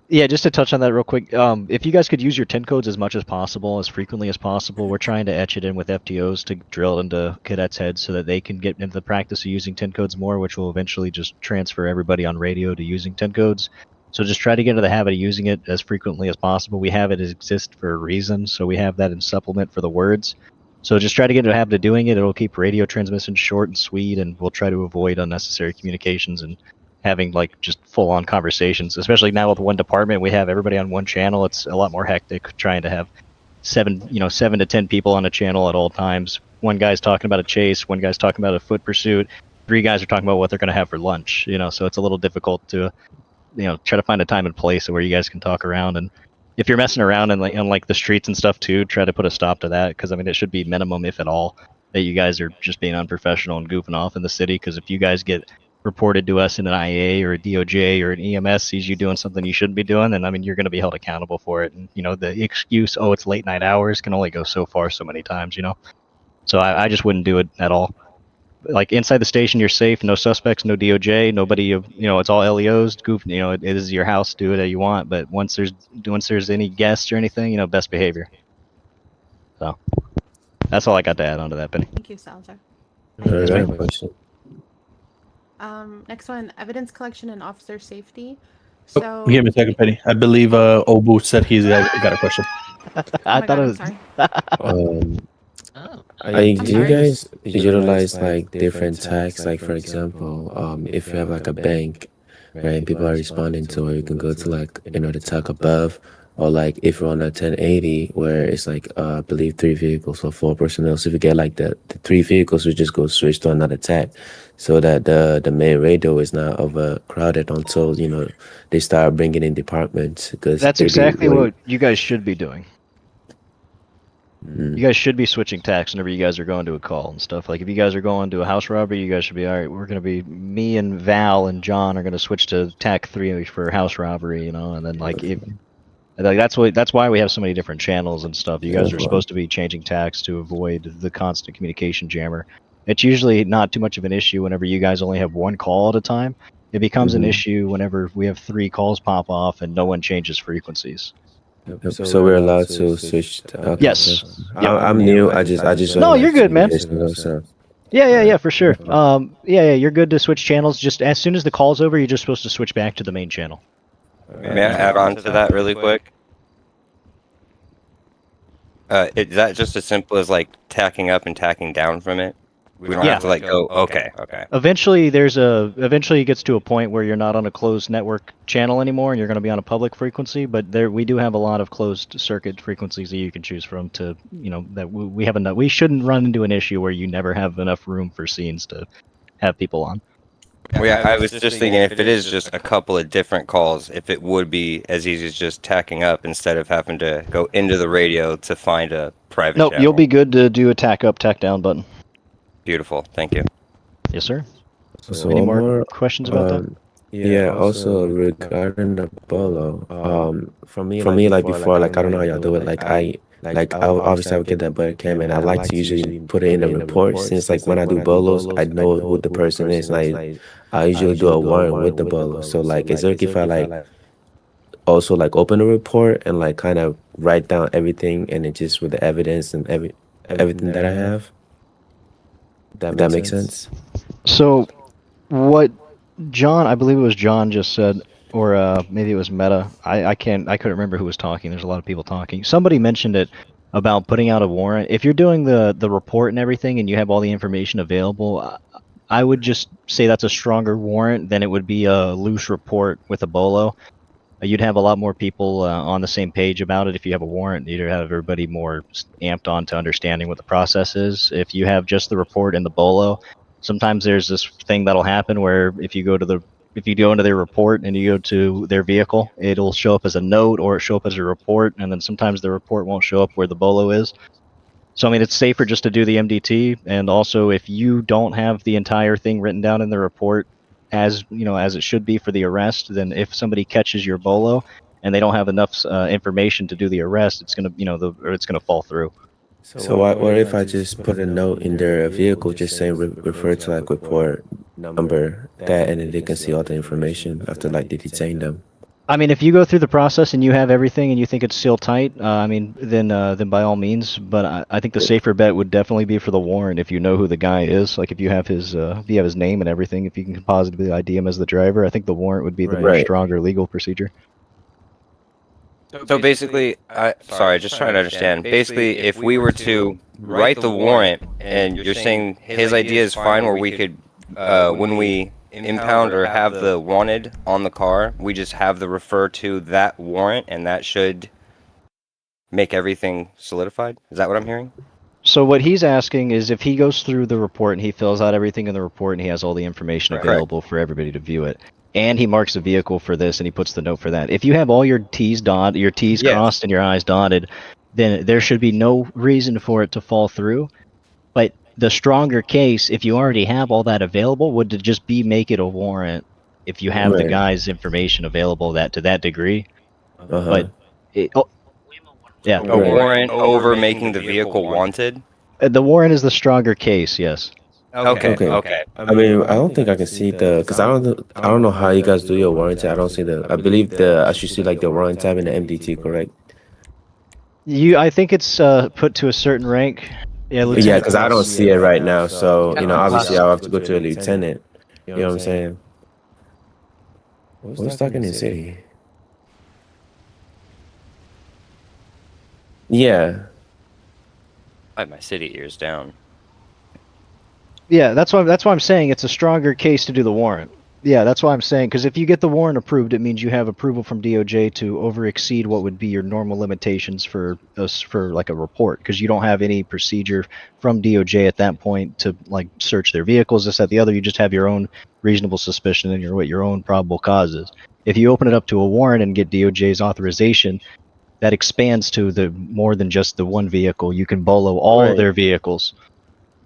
Yeah, just to touch on that real quick, if you guys could use your 10 codes as much as possible, as frequently as possible, we're trying to etch it in with FTOs to drill into cadets' heads so that they can get into the practice of using 10 codes more, which will eventually just transfer everybody on radio to using 10 codes. So just try to get into the habit of using it as frequently as possible. We have it exist for a reason, so we have that in supplement for the words. So just try to get into the habit of doing it. It'll keep radio transmissions short and sweet, and we'll try to avoid unnecessary communications and having like just full-on conversations. Especially now with one department, we have everybody on one channel. It's a lot more hectic trying to have 7 to 10 people on a channel at all times. One guy's talking about a chase, one guy's talking about a foot pursuit, 3 guys are talking about what they're going to have for lunch. So it's a little difficult to try to find a time and place where you guys can talk around. And if you're messing around in like the streets and stuff too, try to put a stop to that, because I mean it should be minimum, if at all, that you guys are just being unprofessional and goofing off in the city. Because if you guys get reported to us in an IA or a DOJ or an EMS sees you doing something you shouldn't be doing, then I mean you're going to be held accountable for it. And the excuse, oh, it's late night hours, can only go so far so many times. So I just wouldn't do it at all. Like inside the station, you're safe. No suspects, no DOJ, nobody. It's all LEOs. Goof. It is your house. Do it as you want. But once there's any guests or anything, best behavior. So that's all I got to add on to that, Penny. Thank you, Salazar. Yes, ma'am. Next one, evidence collection and officer safety. Oh, So give me a second, Penny. I believe Obu said he's got a question. I thought it was. Do you guys utilize like different tags? Like for example, if you have like a bank, right, and people are responding to it, you can go to like the tag above, or like if you're on a 1080 where it's like I believe 3 vehicles or 4 personnel. So if you get like the 3 vehicles, we just go switch to another tag, so that the main radio is not overcrowded until they start bringing in departments. Because That's exactly what you guys should be doing. You guys should be switching tacks whenever you guys are going to a call and stuff. Like if you guys are going to a house robbery, you guys should be, all right, we're going to be, me and Val and John are going to switch to tack 3 for house robbery, and then that's why we have so many different channels and stuff. You guys are supposed to be changing tacks to avoid the constant communication jammer. It's usually not too much of an issue whenever you guys only have 1 call at a time. It becomes an issue whenever we have 3 calls pop off and no one changes frequencies. So we're allowed to switch. Okay. Yes. I'm new. I just. No, you're good, man. So. Yeah, for sure. Yeah, you're good to switch channels. Just as soon as the call's over, you're just supposed to switch back to the main channel. May I add on to that really quick? Is that just as simple as like tacking up and tacking down from it? We don't have to like go. Okay. Eventually it gets to a point where you're not on a closed network channel anymore, and you're going to be on a public frequency. But we do have a lot of closed circuit frequencies that you can choose from to, that we have enough. We shouldn't run into an issue where you never have enough room for scenes to have people on. Well, yeah, I was just thinking if it is just a couple of different calls, if it would be as easy as just tacking up instead of having to go into the radio to find a private Nope, channel. you'll be good to do a tack up, tack down button. Beautiful. Thank you. Yes, sir. So Any one more questions about that? Yeah, also regarding the bolo, for me, like before, like I don't know how y'all do it. I obviously I would get that butt cam, and I like to usually put it in the report, since like when I do bolos, I know who the person is, and I usually do a warrant with the bolo. So like, is there if I like also like open a report and like kind of write down everything, and it just with the evidence and everything that I have? That makes sense. So, what John, I believe it was John, just said, or maybe it was Meta. I couldn't remember who was talking. There's a lot of people talking. Somebody mentioned it about putting out a warrant. If you're doing the report and everything, and you have all the information available, I would just say that's a stronger warrant than it would be a loose report with a bolo. You'd have a lot more people on the same page about it if you have a warrant. You'd have everybody more amped on to understanding what the process is. If you have just the report and the bolo, sometimes there's this thing that'll happen where if you go into their report and you go to their vehicle, it'll show up as a note or it show up as a report, and then sometimes the report won't show up where the bolo is. So I mean, it's safer just to do the MDT. And also, if you don't have the entire thing written down in the report as it should be for the arrest, then if somebody catches your bolo and they don't have enough information to do the arrest, it's gonna it's gonna fall through. So what if I just put a note in their vehicle just saying refer to like report number that, and then they can see all the information after like they detain them? I mean, if you go through the process and you have everything and you think it's still tight, I mean, then by all means. But I think the safer bet would definitely be for the warrant if you know who the guy is. Like if you have his name and everything, if you can positively ID him as the driver, I think the warrant would be the more stronger legal procedure. So basically, sorry, just trying to understand. Basically, if we were to write the warrant, and you're saying his idea is fine, where we could, when we impound or have the wanted on the car, we just have the refer to that warrant, and that should make everything solidified? Is that what I'm hearing? So what he's asking is if he goes through the report and he fills out everything in the report and he has all the information available for everybody to view it, and he marks the vehicle for this and he puts the note for that. If you have all your T's crossed and your I's dotted, then there should be no reason for it to fall through. But the stronger case, if you already have all that available, would to just be make it a warrant if you have the guy's information available to that degree. But a warrant over making the vehicle wanted? The warrant is the stronger case, yes. Okay. I mean, I don't think I can see because I don't know how you guys do your warranty. I don't see I believe I should see like the warrant tab in the MDT, correct? I think it's put to a certain rank. Yeah, because I don't see it right now. So obviously I'll have to go to a lieutenant. You know what I'm saying? What's stuck in the city? Yeah. I have my city ears down. Yeah, that's why I'm saying it's a stronger case to do the warrant. Yeah, that's why I'm saying, because if you get the warrant approved, it means you have approval from DOJ to over-exceed what would be your normal limitations for like a report, because you don't have any procedure from DOJ at that point to like search their vehicles, this, that, the other. You just have your own reasonable suspicion and your own probable causes. If you open it up to a warrant and get DOJ's authorization, that expands to the more than just the one vehicle. You can bolo all of their vehicles.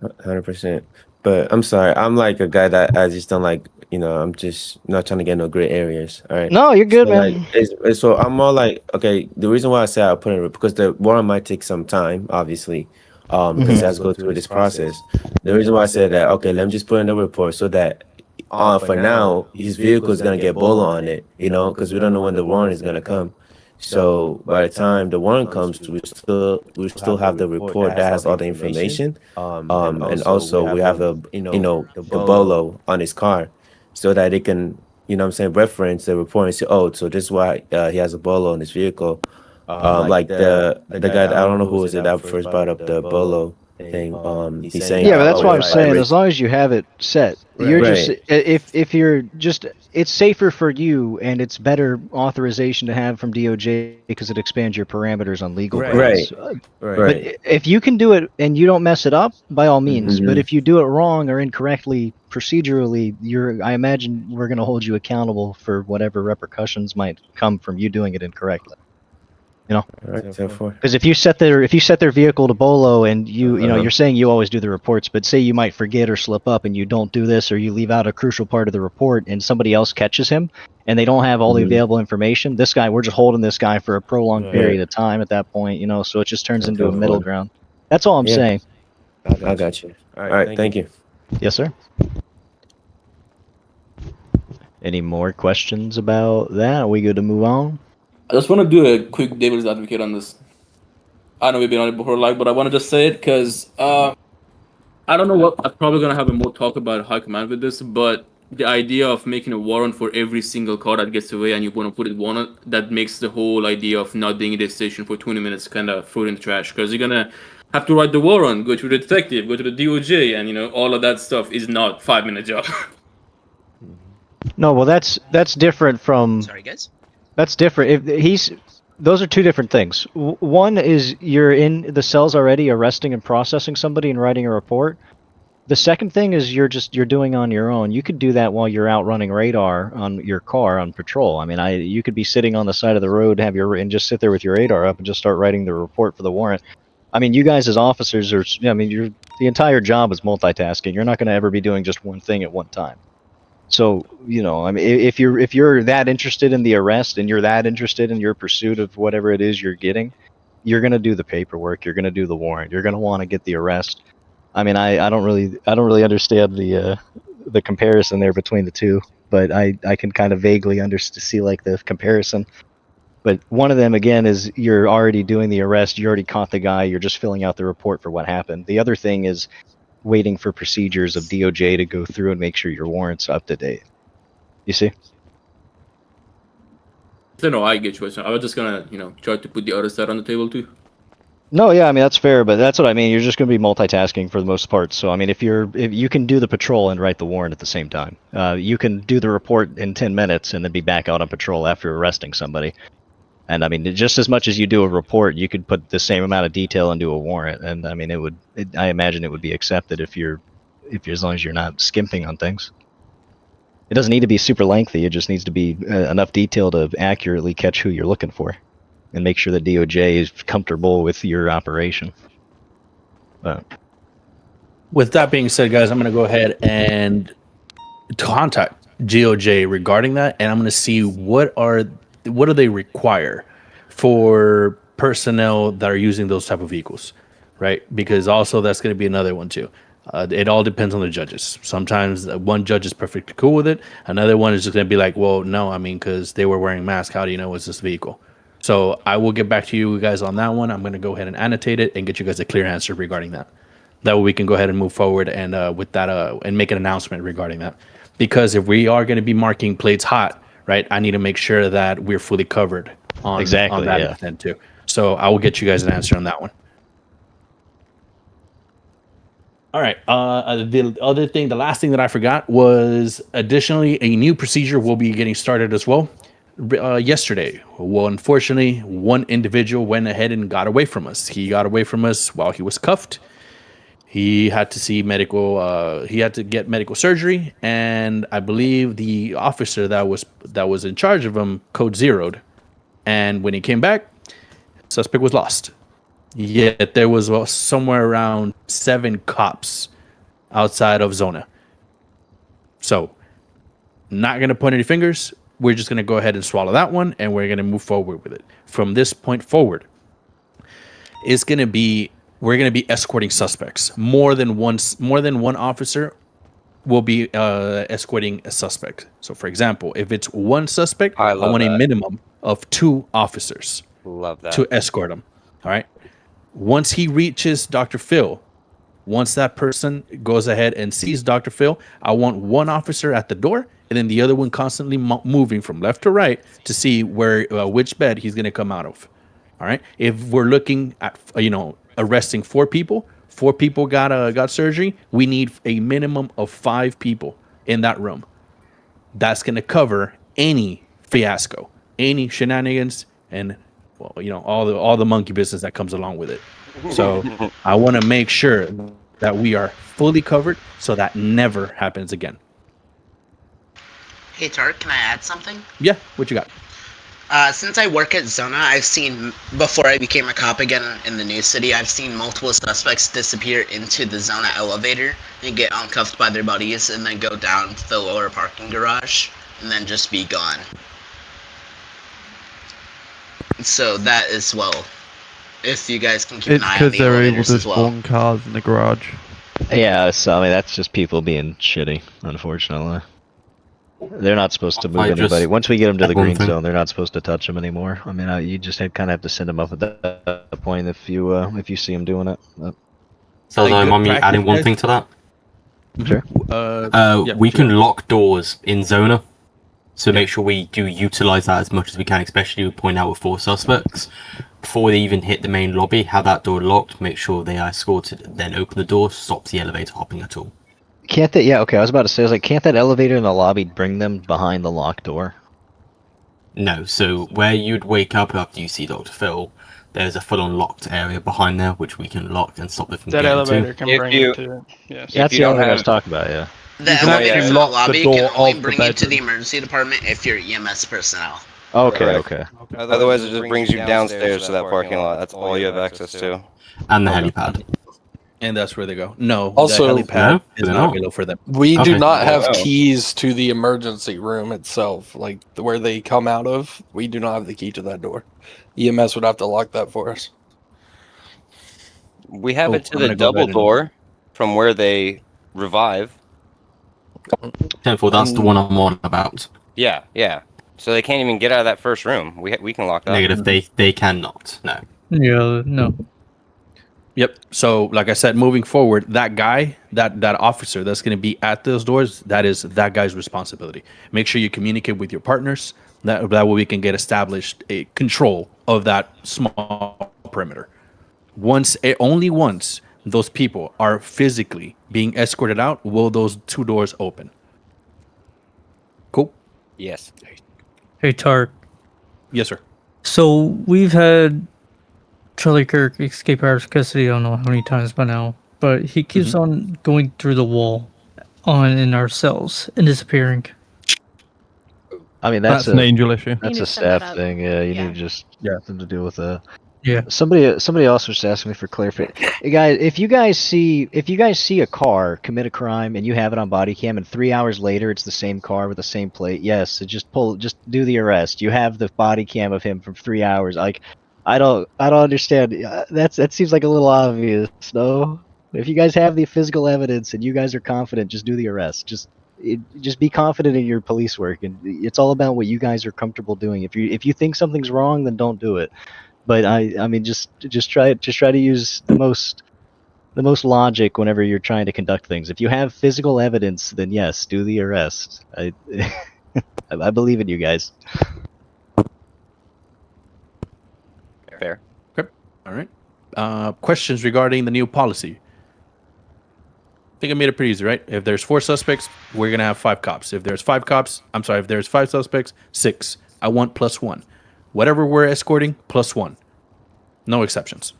100%. But I'm sorry, I'm like a guy that I just don't like. I'm just not trying to get no gray areas. All right. No, you're good, man. So I'm more like, okay. The reason why I say I'll put it because the warrant might take some time, obviously, because it has to go through this process. The reason why I said that, okay, let me just put in the report so that for now his vehicle is gonna get bolo on it, because we don't know when the warrant is gonna come. So by the time the warrant comes, we still have the report that has all the information, and also we have the bolo on his car, so that it can reference the report and say, oh, so this is why he has a bolo on his vehicle. Like the guy, I don't know who was it that first brought up the bolo thing. He's saying, yeah, but that's what I'm saying. As long as you have it set, you're just if you're just, it's safer for you and it's better authorization to have from DOJ because it expands your parameters on legal grounds. But if you can do it and you don't mess it up, by all means. But if you do it wrong or incorrectly procedurally, I imagine we're going to hold you accountable for whatever repercussions might come from you doing it incorrectly. Because if you set their vehicle to bolo and you're saying you always do the reports, but say you might forget or slip up and you don't do this, or you leave out a crucial part of the report and somebody else catches him and they don't have all the available information, we're just holding this guy for a prolonged period of time at that point, so it just turns into a middle ground. That's all I'm saying. I got you. All right, thank you. Yes, sir. Any more questions about that? Are we good to move on? I just want to do a quick devil's advocate on this. I know we've been on it before, but I want to just say it because I don't know what. I'm probably going to have a more talk about high command with this, but the idea of making a warrant for every single car that gets away and you want to put it warrant, that makes the whole idea of not being in the station for 20 minutes kind of throw it in the trash, because you're going to have to write the warrant, go to the detective, go to the DOJ, and all of that stuff is not 5-minute job. No, well, that's different from. Sorry, guys. That's different. Those are two different things. One is you're in the cells already arresting and processing somebody and writing a report. The second thing is you're doing on your own. You could do that while you're out running radar on your car on patrol. I mean, you could be sitting on the side of the road, and just sit there with your radar up and just start writing the report for the warrant. I mean, you guys as officers the entire job is multitasking. You're not going to ever be doing just one thing at one time. So, I mean, if you're that interested in the arrest and you're that interested in your pursuit of whatever it is you're getting, you're going to do the paperwork, you're going to do the warrant, you're going to want to get the arrest. I mean, I don't really understand the comparison there between the two. but I can kind of vaguely see like the comparison. But one of them again is you're already doing the arrest, you already caught the guy, you're just filling out the report for what happened. The other thing is waiting for procedures of DOJ to go through and make sure your warrant's up to date. You see? No, I get you. I was just gonna, try to put the other side on the table too. No, yeah, I mean that's fair, but that's what I mean. You're just going to be multitasking for the most part. So I mean, if you can do the patrol and write the warrant at the same time, you can do the report in 10 minutes and then be back out on patrol after arresting somebody. And I mean, just as much as you do a report, you could put the same amount of detail into a warrant, and I mean, I imagine it would be accepted if you're as long as you're not skimping on things. It doesn't need to be super lengthy. It just needs to be enough detail to accurately catch who you're looking for, and make sure that DOJ is comfortable with your operation. With that being said, guys, I'm going to go ahead and contact DOJ regarding that, and I'm going to see what do they require for personnel that are using those type of vehicles, right? Because also that's going to be another one too. It all depends on the judges. Sometimes one judge is perfectly cool with it. Another one is just going to be like, well, no, I mean, because they were wearing masks. How do you know it's this vehicle? So I will get back to you guys on that one. I'm going to go ahead and annotate it and get you guys a clear answer regarding that. That way we can go ahead and move forward and with that and make an announcement regarding that. Because if we are going to be marking plates hot, right, I need to make sure that we're fully covered on that extent too. So I will get you guys an answer on that one. All right. The other thing, the last thing that I forgot was additionally a new procedure will be getting started as well. Yesterday, well, unfortunately, one individual went ahead and got away from us. He got away from us while he was cuffed. He had to see medical. He had to get medical surgery, and I believe the officer that was in charge of him code zeroed. And when he came back, suspect was lost. Yet there was somewhere around 7 cops outside of Zona. So, not gonna point any fingers. We're just gonna go ahead and swallow that one, and we're gonna move forward with it. From this point forward, we're gonna be escorting suspects. More than one officer will be escorting a suspect. So, for example, if it's one suspect, I want a minimum of 2 officers. Love that. To escort him. All right. Once he reaches Dr. Phil, once that person goes ahead and sees Dr. Phil, I want one officer at the door, and then the other one constantly moving from left to right to see which bed he's going to come out of. All right. If we're looking at arresting 4 people got surgery, we need a minimum of 5 people in that room. That's going to cover any fiasco, any shenanigans, and all the monkey business that comes along with it. So I want to make sure that we are fully covered so that never happens again. Hey Tark, can I add something? Yeah, what you got? Since I work at Zona, I've seen, before I became a cop again in the new city, I've seen multiple suspects disappear into the Zona elevator and get uncuffed by their buddies and then go down to the lower parking garage and then just be gone. So that as well. If you guys can keep an eye on the elevators as well. Spawn cars in the garage. Yeah, so I mean that's just people being shitty, unfortunately. They're not supposed to move anybody. Once we get them to the green zone, they're not supposed to touch them anymore. I mean, you just kind of have to send them up at that point if you see them doing it. So, mind me adding one thing to that? Sure. We can lock doors in Zona, so make sure we do utilize that as much as we can, especially we point out with 4 suspects. Before they even hit the main lobby, have that door locked, make sure they are escorted, then open the door, stops the elevator hopping at all. Can't that? Yeah, okay. I was about to say, can't that elevator in the lobby bring them behind the locked door? No. So where you'd wake up after you see Dr. Phil, there's a full-on locked area behind there which we can lock and stop them from getting elevator to. can bring you to. Yes. That's the only thing I was talking about. Yeah. The elevator in the lobby can only bring you to the emergency department if you're EMS personnel. Okay. Otherwise, it just brings you downstairs to that parking lot. That's all you have access to. And the helipad. And that's where they go. No, Also, the helipad is not available for them. We do not have keys to the emergency room itself, like where they come out of. We do not have the key to that door. EMS would have to lock that for us. We have it to the double door from where they revive. 10-4, that's the one I'm on about. Yeah, yeah. So they can't even get out of that first room. We can lock that. Negative, they cannot. No. Yeah, no. Yep. So, like I said, moving forward, that guy, that officer that's going to be at those doors, that is that guy's responsibility. Make sure you communicate with your partners. That way we can get established a control of that small perimeter. Only once those people are physically being escorted out will those 2 doors open. Cool. Yes. Hey, Tark. Yes, sir. So we've had Charlie Kirk escape out of custody, I don't know how many times by now, but he keeps on going through the wall in our cells and disappearing. I mean, That's an Angel issue. That's a staff thing. Yeah, you need to just something to deal with that. Yeah. Somebody else was asking me for clarification. Hey guys, if you guys see a car commit a crime and you have it on body cam, and 3 hours later it's the same car with the same plate, yes, so just do the arrest. You have the body cam of him from 3 hours. Like, I don't understand. That seems like a little obvious. No, if you guys have the physical evidence and you guys are confident, just do the arrest. Just be confident in your police work, and it's all about what you guys are comfortable doing. If you think something's wrong, then don't do it. But I mean, just try to use the most logic whenever you're trying to conduct things. If you have physical evidence, then yes, do the arrest. I believe in you guys. Fair. Okay. All right. Questions regarding the new policy? I think I made it pretty easy, right? If there's 4 suspects, we're gonna have 5 cops. If there's 5 suspects, 6. I want +1. Whatever we're escorting, +1. No exceptions.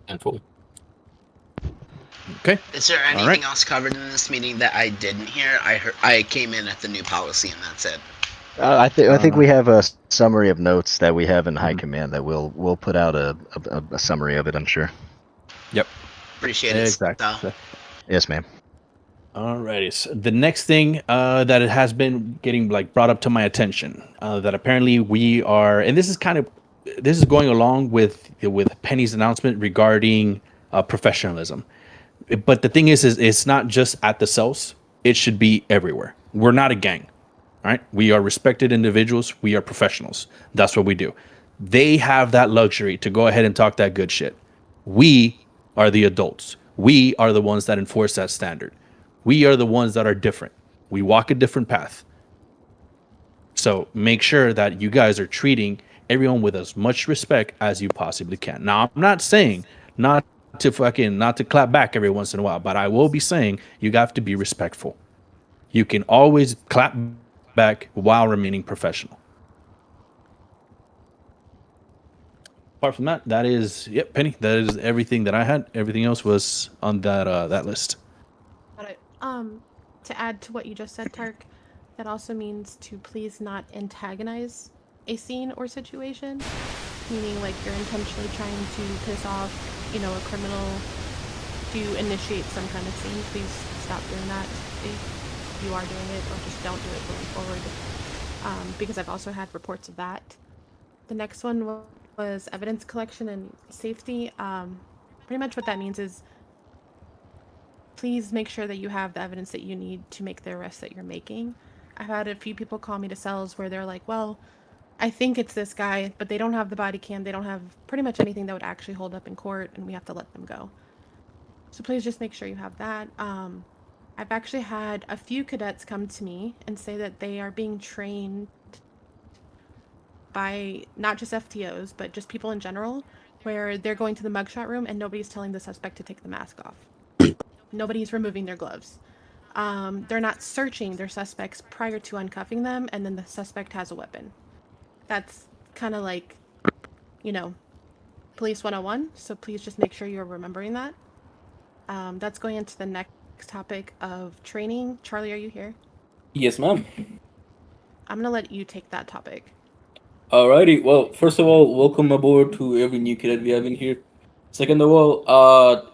And 4. Okay. Is there anything else covered in this meeting that I didn't hear? I came in at the new policy and that's it. I think we have a summary of notes that we have in high command that we'll put out a summary of it, I'm sure. Yep. Appreciate it. Exactly. Yes, ma'am. Alrighty. So the next thing that it has been getting brought up to my attention that apparently we are, and this is going along with Penny's announcement regarding professionalism. But the thing is it's not just at the cells. It should be everywhere. We're not a gang. All right. We are respected individuals. We are professionals. That's what we do. They have that luxury to go ahead and talk that good shit. We are the adults. We are the ones that enforce that standard. We are the ones that are different. We walk a different path. So make sure that you guys are treating everyone with as much respect as you possibly can. Now, I'm not saying not to clap back every once in a while, but I will be saying you have to be respectful. You can always clap back while remaining professional. Apart from that, that is Penny. That is everything that I had. Everything else was on that list. Got it. To add to what you just said, Tark, that also means to please not antagonize a scene or situation, meaning like you're intentionally trying to piss off, a criminal to initiate some kind of scene. Please stop doing that if you are doing it, or just don't do it going forward. Because I've also had reports of that. The next one was evidence collection and safety. Pretty much what that means is please make sure that you have the evidence that you need to make the arrest that you're making. I've had a few people call me to cells where they're like, well, I think it's this guy, but they don't have the body cam. They don't have pretty much anything that would actually hold up in court, and we have to let them go. So please just make sure you have that. I've actually had a few cadets come to me and say that they are being trained by not just FTOs, but just people in general, where they're going to the mugshot room and nobody's telling the suspect to take the mask off. Nobody's removing their gloves. They're not searching their suspects prior to uncuffing them, and then the suspect has a weapon. That's kind of like, police 101, so please just make sure you're remembering that. That's going into the next topic of training. Charlie, are you here? Yes, ma'am. I'm going to let you take that topic. Alrighty. Well, first of all, welcome aboard to every new cadet we have in here. Second of all,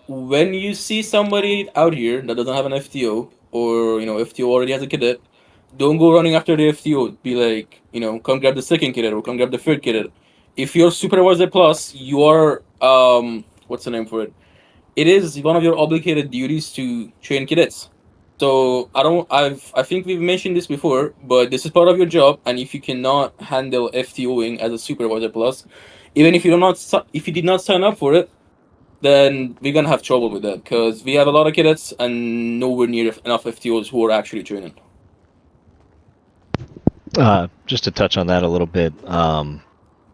when you see somebody out here that doesn't have an FTO, or FTO already has a cadet, don't go running after the FTO. Be like, come grab the second cadet or come grab the third cadet. If you're Supervisor Plus, you are what's the name for it? It is one of your obligated duties to train cadets. So I think we've mentioned this before, but this is part of your job, and if you cannot handle FTOing as a supervisor plus, even if if you did not sign up for it, then we're gonna have trouble with that because we have a lot of cadets and nowhere near enough FTOs who are actually training. Just to touch on that a little bit,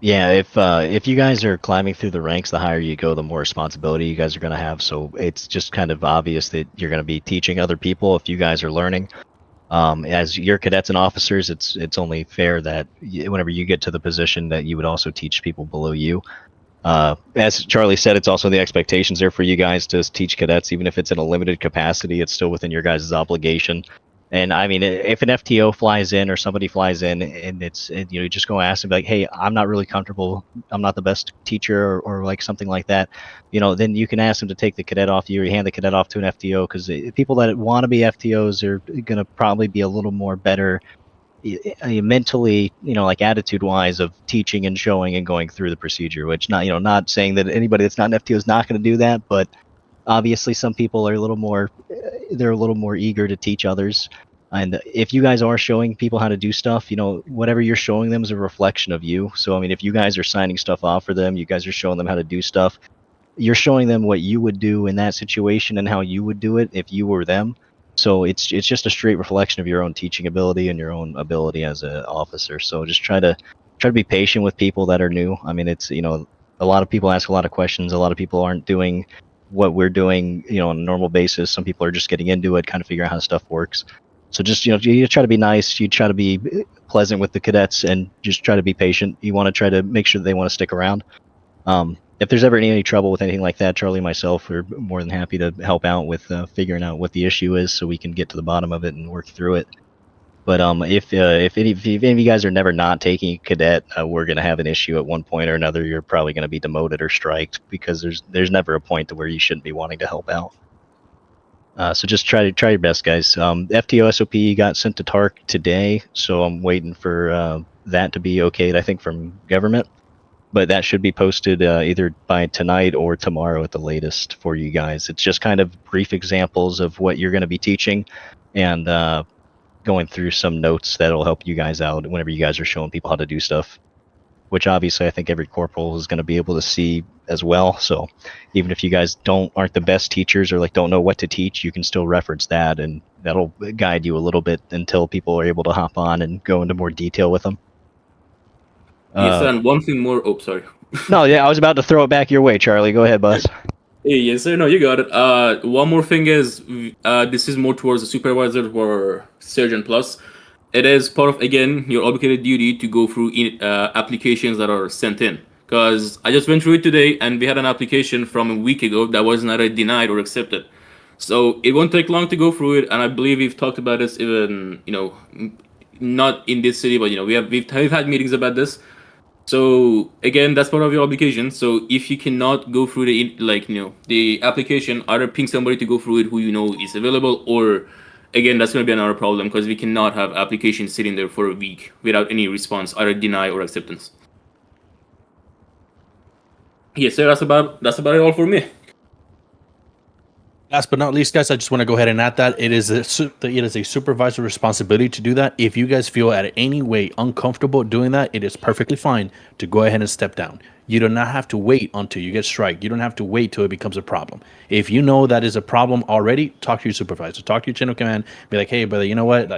yeah, if you guys are climbing through the ranks, the higher you go, the more responsibility you guys are going to have. So it's just kind of obvious that you're going to be teaching other people if you guys are learning. As your cadets and officers, it's only fair that whenever you get to the position that you would also teach people below you. As Charlie said, it's also the expectations there for you guys to teach cadets, even if it's in a limited capacity. It's still within your guys' obligation. And I mean, if an FTO flies in or somebody flies in, and you just go ask them like, "Hey, I'm not really comfortable. I'm not the best teacher," or like something like that. Then you can ask them to take the cadet off you, or you hand the cadet off to an FTO, because people that want to be FTOs are going to probably be a little more better mentally, like attitude-wise, of teaching and showing and going through the procedure. Which not saying that anybody that's not an FTO is not going to do that, but obviously some people are a little more eager to teach others. And if you guys are showing people how to do stuff, whatever you're showing them is a reflection of you. So I mean, if you guys are signing stuff off for them, you guys are showing them how to do stuff, you're showing them what you would do in that situation and how you would do it if you were them. So it's just a straight reflection of your own teaching ability and your own ability as an officer. So just try to be patient with people that are new. I mean, it's a lot of people ask a lot of questions. A lot of people aren't doing what we're doing, on a normal basis. Some people are just getting into it, kind of figure out how stuff works. So just, you try to be nice, you try to be pleasant with the cadets, and just try to be patient. You want to try to make sure that they want to stick around. If there's ever any trouble with anything like that, Charlie and myself are more than happy to help out with figuring out what the issue is, so we can get to the bottom of it and work through it. But if any of you guys are never not taking a cadet, we're going to have an issue at one point or another. You're probably going to be demoted or striked, because there's never a point to where you shouldn't be wanting to help out. So just try your best, guys. FTO SOP got sent to TARC today, so I'm waiting for that to be okayed, I think, from government. But that should be posted either by tonight or tomorrow at the latest for you guys. It's just kind of brief examples of what you're going to be teaching, and going through some notes that'll help you guys out whenever you guys are showing people how to do stuff, which obviously I think every corporal is going to be able to see as well. So even if you guys aren't the best teachers, or don't know what to teach, you can still reference that, and that'll guide you a little bit until people are able to hop on and go into more detail with them. Yes, and one thing more. Oh, sorry. No, yeah, I was about to throw it back your way, Charlie. Go ahead, boss. Hey, yes, sir. No, you got it. One more thing is, this is more towards the supervisor or Sergeant Plus. It is part of, again, your obligated duty to go through applications that are sent in. Because I just went through it today, and we had an application from a week ago that was neither denied or accepted. So it won't take long to go through it, and I believe we've talked about this even, not in this city, but we've had meetings about this. So again, that's part of your obligation. So if you cannot go through the application, either ping somebody to go through it who is available, or again, that's going to be another problem, because we cannot have applications sitting there for a week without any response, either deny or acceptance. Yes, sir. That's about it all for me. Last but not least, guys, I just want to go ahead and add that it is a supervisor responsibility to do that. If you guys feel at any way uncomfortable doing that, it is perfectly fine to go ahead and step down. You do not have to wait until you get striked. You don't have to wait till it becomes a problem. If you know that is a problem already, talk to your supervisor, talk to your chain of command, be like, "Hey, brother, you know what?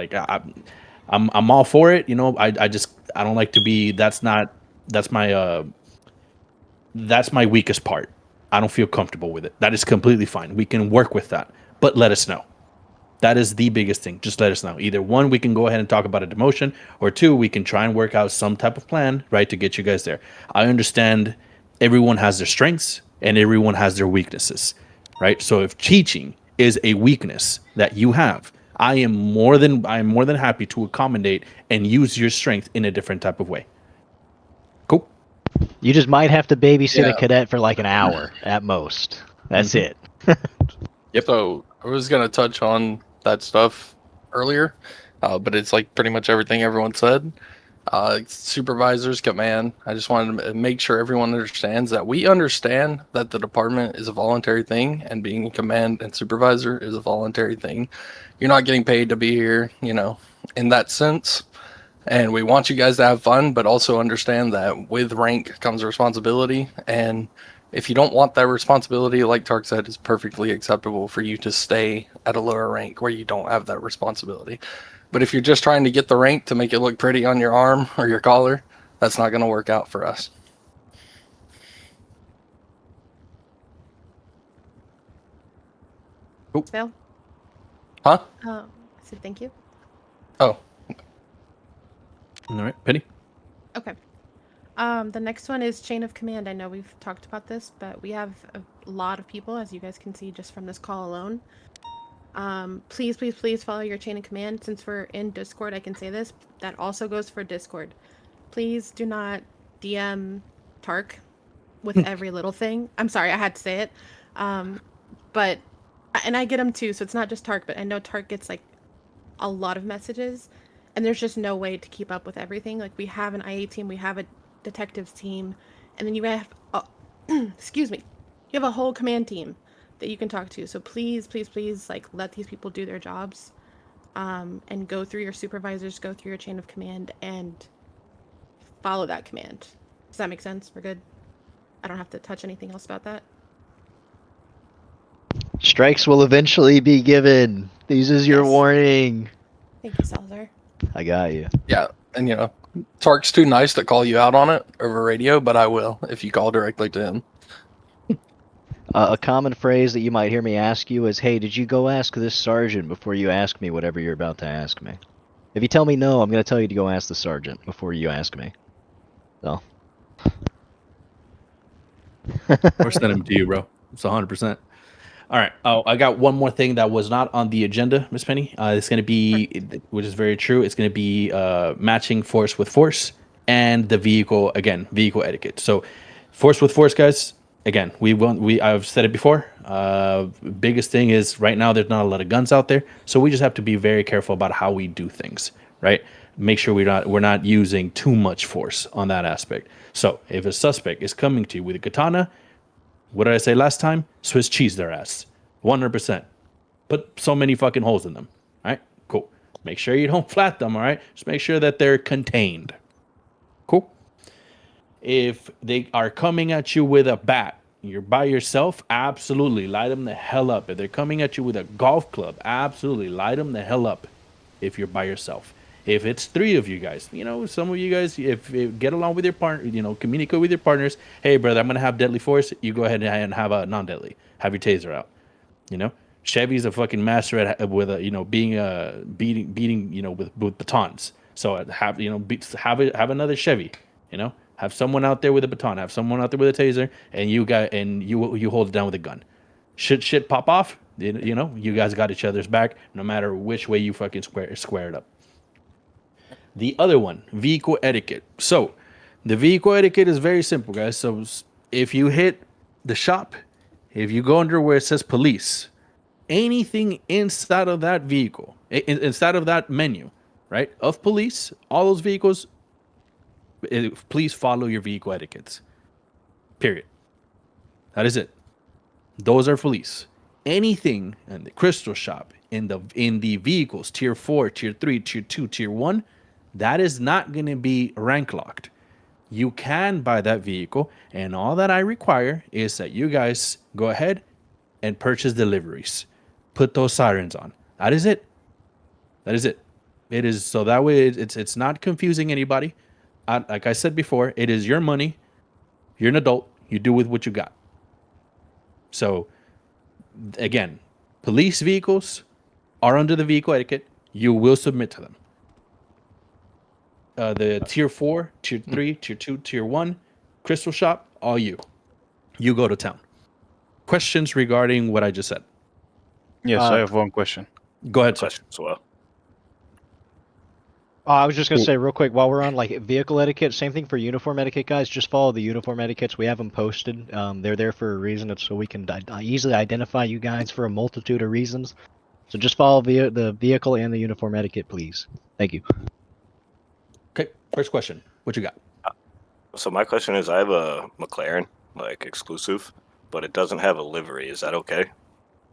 I'm all for it. I don't like to be. That's my weakest part. I don't feel comfortable with it." That is completely fine. We can work with that, but let us know. That is the biggest thing. Just let us know. Either one, we can go ahead and talk about a demotion, or two, we can try and work out some type of plan, right, to get you guys there. I understand everyone has their strengths and everyone has their weaknesses, right? So if teaching is a weakness that you have, I am more than happy to accommodate and use your strength in a different type of way. Cool. You just might have to babysit Yeah. a cadet for like an hour at most. That's it. Yep. So I was gonna touch on that stuff earlier, but it's like pretty much everything everyone said. Supervisors, command. I just wanted to make sure everyone understands that we understand that the department is a voluntary thing, and being a command and supervisor is a voluntary thing. You're not getting paid to be here, in that sense. And we want you guys to have fun, but also understand that with rank comes responsibility. And if you don't want that responsibility, like Tark said, it's perfectly acceptable for you to stay at a lower rank where you don't have that responsibility. But if you're just trying to get the rank to make it look pretty on your arm or your collar, that's not going to work out for us. Phil? Huh? I said thank you. Oh. All right, Penny. Okay. The next one is chain of command. I know we've talked about this, but we have a lot of people, as you guys can see just from this call alone. Please, please, please follow your chain of command. Since we're in Discord, I can say this. That also goes for Discord. Please do not DM Tark with every little thing. I'm sorry, I had to say it. But, and I get them too, so it's not just Tark, but I know Tark gets like a lot of messages, and there's just no way to keep up with everything. Like, we have an IA team, we have a detectives team, and then you have, excuse me, you have a whole command team that you can talk to. So please, please, please, like, let these people do their jobs, and go through your supervisors, go through your chain of command, and follow that command. Does that make sense? We're good? I don't have to touch anything else about that? Strikes will eventually be given. This is your warning. Thank you, Salazar. I got you. Yeah, and Tark's too nice to call you out on it over radio, but I will if you call directly to him. A common phrase that you might hear me ask you is, hey, did you go ask this sergeant before you ask me whatever you're about to ask me? If you tell me no, I'm going to tell you to go ask the sergeant before you ask me. So. We're sending them to you, bro. It's 100%. All right. Oh, I got one more thing that was not on the agenda, Miss Penny. It's going to be, which is very true. It's going to be matching force with force and the vehicle etiquette. So, force with force, guys. Again, I've said it before. Biggest thing is right now there's not a lot of guns out there, so we just have to be very careful about how we do things. Right? Make sure we're not using too much force on that aspect. So, if a suspect is coming to you with a katana, what did I say last time? Swiss cheese their ass. 100%. Put so many fucking holes in them. All right? Cool. Make sure you don't flat them, all right? Just make sure that they're contained. Cool. If they are coming at you with a bat, you're by yourself, absolutely light them the hell up. If they're coming at you with a golf club, absolutely light them the hell up if you're by yourself. If it's three of you guys, some of you guys, if get along with your partner, communicate with your partners. Hey, brother, I'm going to have deadly force. You go ahead and have a non-deadly. Have your taser out. Chevy's a fucking master at with beating with batons. So have another Chevy. Have someone out there with a baton. Have someone out there with a taser, and you hold it down with a gun. Shit pop off. You guys got each other's back, no matter which way you fucking square it up. The other one, vehicle etiquette. So, the vehicle etiquette is very simple, guys. So, if you hit the shop, if you go under where it says police, anything inside of that vehicle, inside of that menu, right, of police, all those vehicles, please follow your vehicle etiquettes. Period. That is it. Those are police. Anything in the crystal shop, in the vehicles, tier 4, tier 3, tier 2, tier 1, that is not going to be rank locked. You can buy that vehicle, and all that I require is that you guys go ahead and purchase deliveries. Put those sirens on. That is it. That is it. It is so that way it's not confusing anybody. Like I said before, it is your money. You're an adult. You do with what you got. So, again, police vehicles are under the vehicle etiquette. You will submit to them. The tier 4, tier 3, tier 2, tier 1, crystal shop, all you. You go to town. Questions regarding what I just said? Yes, I have one question. Go ahead, sir. As well. I was just going to say real quick, while we're on vehicle etiquette, same thing for uniform etiquette, guys. Just follow the uniform etiquettes. We have them posted. They're there for a reason. It's so we can easily identify you guys for a multitude of reasons. So just follow the vehicle and the uniform etiquette, please. Thank you. Okay. First question. What you got? So my question is, I have a McLaren, like exclusive, but it doesn't have a livery. Is that okay?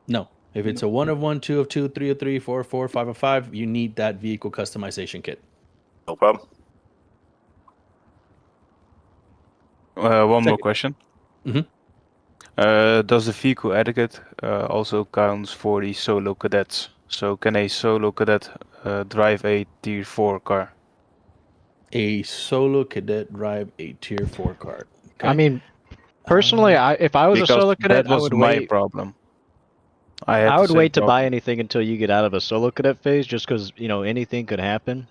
No. If it's a 1 of 1, 2 of 2, 3 of 3, 4 of 4, 5 of 5, you need that vehicle customization kit. No problem. One more question. Mhm. Does the vehicle etiquette also counts for the solo cadets? So can a solo cadet drive a tier 4 car? A solo cadet drive a tier 4 car. I mean, personally, if I was a Because solo cadet, that I was would my wait. problem. I would wait to buy anything until you get out of a solo cadet phase, just because anything could happen.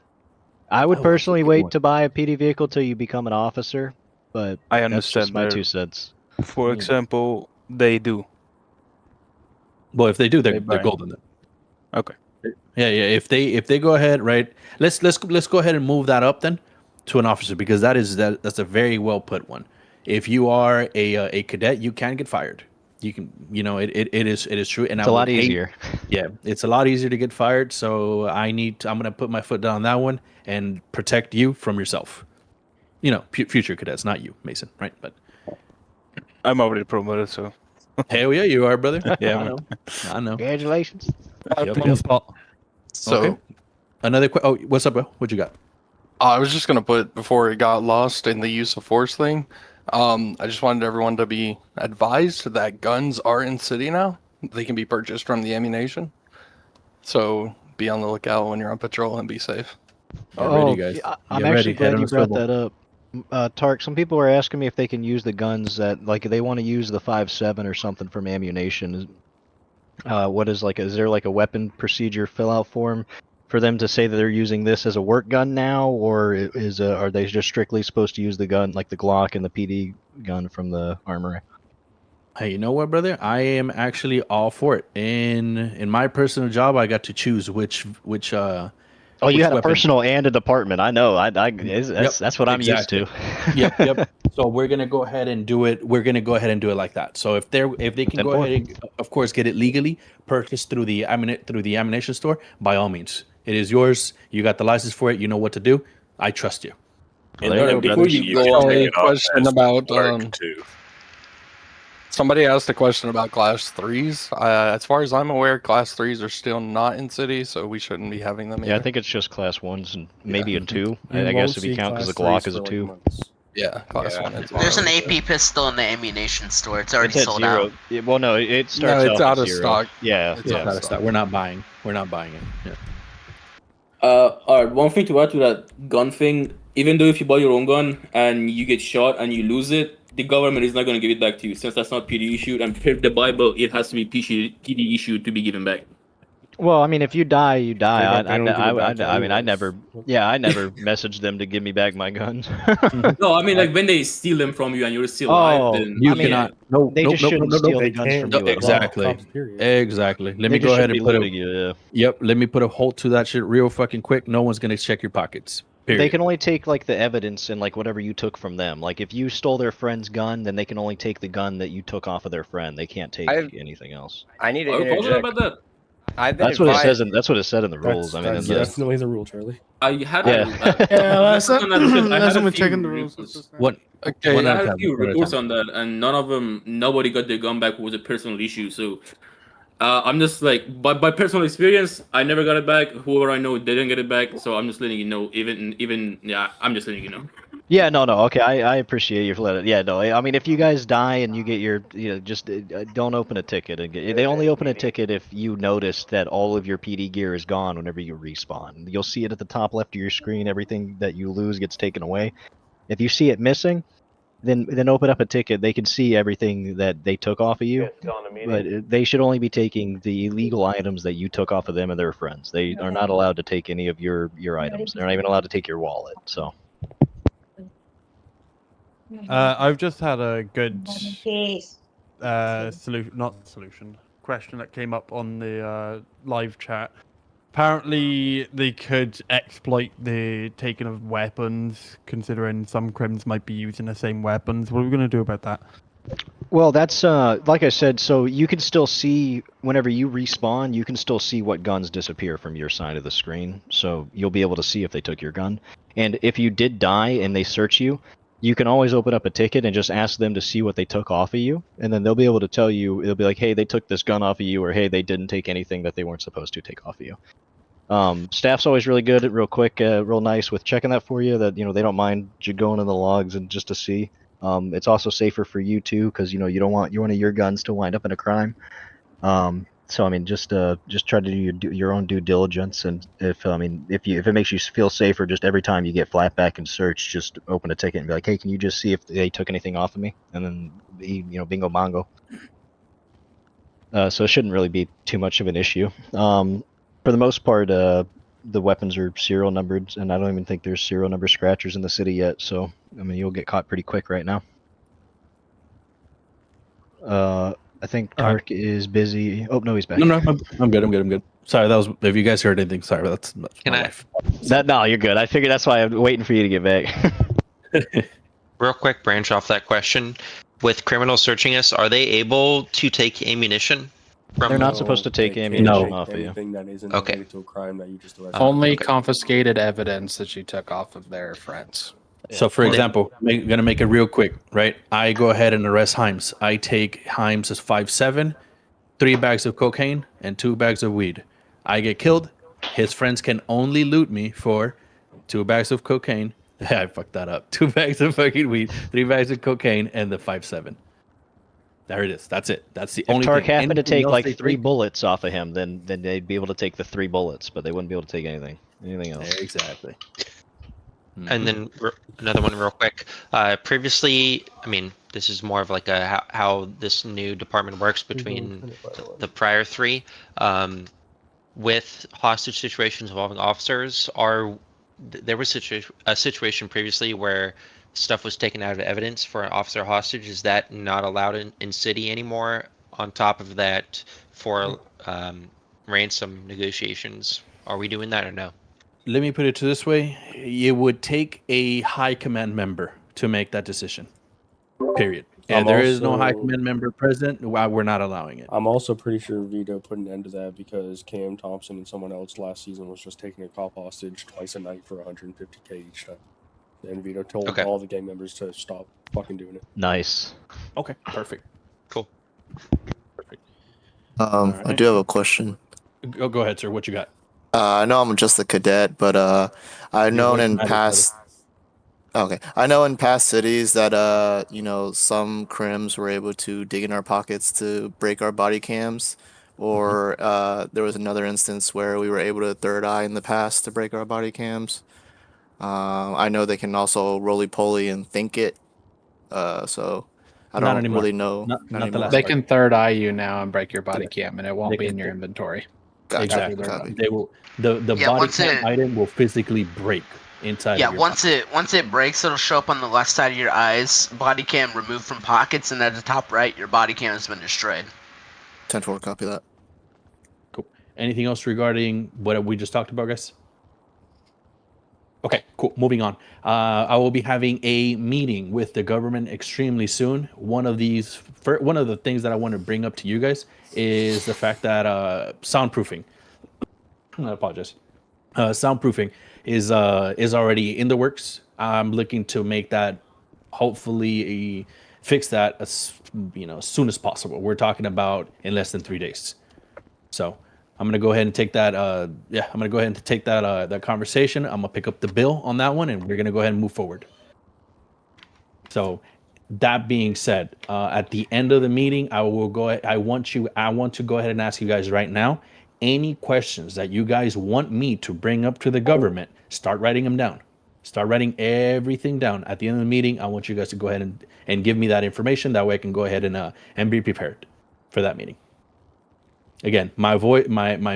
I would personally wait to buy a PD vehicle till you become an officer, but I that's understand. just my there- 2 cents. For example, they do. Well, if they do, they're buy. golden then. Okay. Yeah. If they go ahead, right? Let's go ahead and move that up then to an officer, because that's a very well put one. If you are a cadet, you can get fired. You can, it is true, and It's I a lot would hate- easier. Yeah, it's a lot easier to get fired. So I'm gonna put my foot down on that one and protect you from yourself. Future cadets, not you, Mason, right? But I'm already promoted, so. hell yeah, you are, brother. Yeah, I man. know. I know. Congratulations. So, Okay. Another what's up, bro? What you got? I was just gonna put, before it got lost in the use of force thing, I just wanted everyone to be advised that guns are in city now. They can be purchased from the ammunition. So be on the lookout when you're on patrol and be safe. I'm actually glad you brought that up. Tark, some people are asking me if they can use the guns that, like, they want to use the 5.7 or something from ammunition. Is there like a weapon procedure fill out form for them to say that they're using this as a work gun now, or are they just strictly supposed to use the gun, like the Glock and the PD gun from the armory? Hey, you know what, brother? I am actually all for it. In my personal job, I got to choose which. Oh, you which had a weapon. personal and a department. I know. That's what I'm used to. Yep. So we're gonna go ahead and do it. We're gonna go ahead and do it like that. So if they can go ahead and, of course, get it legally purchased through the ammunition store, by all means, it is yours. You got the license for it. You know what to do. I trust you. Before you go on, a question about somebody asked a question about class 3s. As far as I'm aware, class 3s are still not in city, so we shouldn't be having them. Yeah, I either. think it's just class 1s and maybe a 2. You I guess won't if you see count because the class Glock is a 3s for, 2. Yeah, class 1. There's an AP pistol in the ammunition store. It's already It's at sold 0. out. Yeah, well, no, it starts it's off out at of 0. stock. Yeah, It's Out of stock. We're not buying it. Yeah. All right, one thing to add to that gun thing, even though if you buy your own gun and you get shot and you lose it, the government is not going to give it back to you since that's not PD issued. And per the Bible, it has to be PD issued to be given back. Well, I mean, if you die, you die. They don't give it back I mean, I anyways. never messaged them to give me back my guns. No, I mean, like when they steal them from you and you're still Oh, alive, then You cannot. No, they no, just no, shouldn't no, no, steal no. the guns from you at all. Exactly. Exactly. Let me They go just ahead should and be put looting you, yeah. Yep. Let me put a halt to that shit real fucking quick. No one's gonna check your pockets. Period. They can only take like the evidence and like whatever you took from them. Like if you stole their friend's gun, then they can only take the gun that you took off of their friend. They can't take anything else. I need to Are you positive interject. about that? I've been That's what it advised- says. That's what it said in the rules. I mean, That's in the, definitely the rule, Charlie. I had last time we checking the rules. What? Okay, One I at a had a time, few one at a reports time. on that, and nobody got their gun back. It was a personal issue. So I'm just like, by personal experience, I never got it back. Whoever I know didn't get it back. So I'm just letting you know. I'm just letting you know. yeah, no. Okay, I appreciate you for letting. Yeah, no. I mean, if you guys die and you get your, just don't open a ticket. They only open a ticket if you notice that all of your PD gear is gone whenever you respawn. You'll see it at the top left of your screen. Everything that you lose gets taken away. If you see it missing, then open up a ticket. They can see everything that they took off of you. But they should only be taking the illegal items that you took off of them and their friends. They are not allowed to take any of your items. They're not even allowed to take your wallet. So. I've just had a good question that came up on the live chat. Apparently, they could exploit the taking of weapons, considering some crims might be using the same weapons. What are we going to do about that? Well, that's like I said. So you can still see whenever you respawn, you can still see what guns disappear from your side of the screen. So you'll be able to see if they took your gun. And if you did die and they search you, you can always open up a ticket and just ask them to see what they took off of you, and then they'll be able to tell you. They'll be like, "Hey, they took this gun off of you," or "Hey, they didn't take anything that they weren't supposed to take off of you." Staff's always really good, real quick, real nice with checking that for you. That they don't mind you going in the logs and just to see. It's also safer for you too, because you don't want one of your guns to wind up in a crime. So I mean, just try to do your own due diligence, and if it makes you feel safer, just every time you get flat back and search, just open a ticket and be like, "Hey, can you just see if they took anything off of me?" And then bingo bongo. So it shouldn't really be too much of an issue. For the most part, the weapons are serial numbered, and I don't even think there's serial number scratchers in the city yet. So I mean, you'll get caught pretty quick right now. I think Tark is busy. Oh no, he's back. No, I'm good. Sorry, that was. If you guys heard anything, sorry, that's my wife. No, you're good. I figured that's why I'm waiting for you to get back. Real quick, branch off that question. With criminals searching us, are they able to take ammunition? They're not supposed to take ammunition off of you. Anything that isn't Okay. related to a crime that you just arrested. Only confiscated evidence that you took off of their friends. So, for example, I'm gonna make it real quick, right? I go ahead and arrest Himes. I take Himes as 5'7", 3 bags of cocaine, and 2 bags of weed. I get killed. His friends can only loot me for 2 bags of cocaine. I fucked that up. 2 bags of fucking weed, 3 bags of cocaine, and the 5'7". There it is. That's it. That's the only Tark thing. happened to Anything take else like they 3 take- bullets off of him, then they'd be able to take the 3 bullets, but they wouldn't be able to take anything else. Exactly. And then another one real quick. Previously, I mean, this is more of like how this new department works between the prior 3. With hostage situations involving officers, there was a situation previously where stuff was taken out of evidence for an officer hostage. Is that not allowed in city anymore? On top of that, for ransom negotiations, are we doing that or no? Let me put it this way. It would take a high command member to make that decision. Period. And there is no high command member present. We're not allowing it. I'm also pretty sure Vito put an end to that because Cam Thompson and someone else last season was just taking a cop hostage twice a night for 150K each time. And Vito told all the gang members to stop fucking doing it. Nice. Okay, perfect. Cool. Perfect. I do have a question. Go ahead, sir. What you got? I know I'm just a cadet, but I've known in past. Okay, I know in past cities that some crims were able to dig in our pockets to break our body cams, or there was another instance where we were able to third eye in the past to break our body cams. I know they can also roly-poly and think it, so I Not don't anymore. really know. Not the anymore. last They can third eye you now and break your body cam, and it won't They be can in your inventory. Gotcha. Exactly. Copy. They will. The Yeah, body once cam it- item will physically break inside. Yeah, of your once it breaks, it'll show up on the left side of your eyes. Body cam removed from pockets, and at the top right, your body cam has been destroyed. 10-4, copy that. Cool. Anything else regarding what we just talked about, guys? Okay, cool. Moving on. I will be having a meeting with the government extremely soon. One of the things that I want to bring up to you guys is the fact that soundproofing. I apologize. Soundproofing is already in the works. I'm looking to make that, hopefully, fix that as soon as possible. We're talking about in less than 3 days. So I'm gonna go ahead and take that. I'm gonna go ahead and take that conversation. I'm gonna pick up the bill on that one, and we're gonna go ahead and move forward. So, that being said, at the end of the meeting, I will go. I want to go ahead and ask you guys right now. Any questions that you guys want me to bring up to the government, start writing them down. Start writing everything down. At the end of the meeting, I want you guys to go ahead and give me that information. That way I can go ahead and be prepared for that meeting. Again, my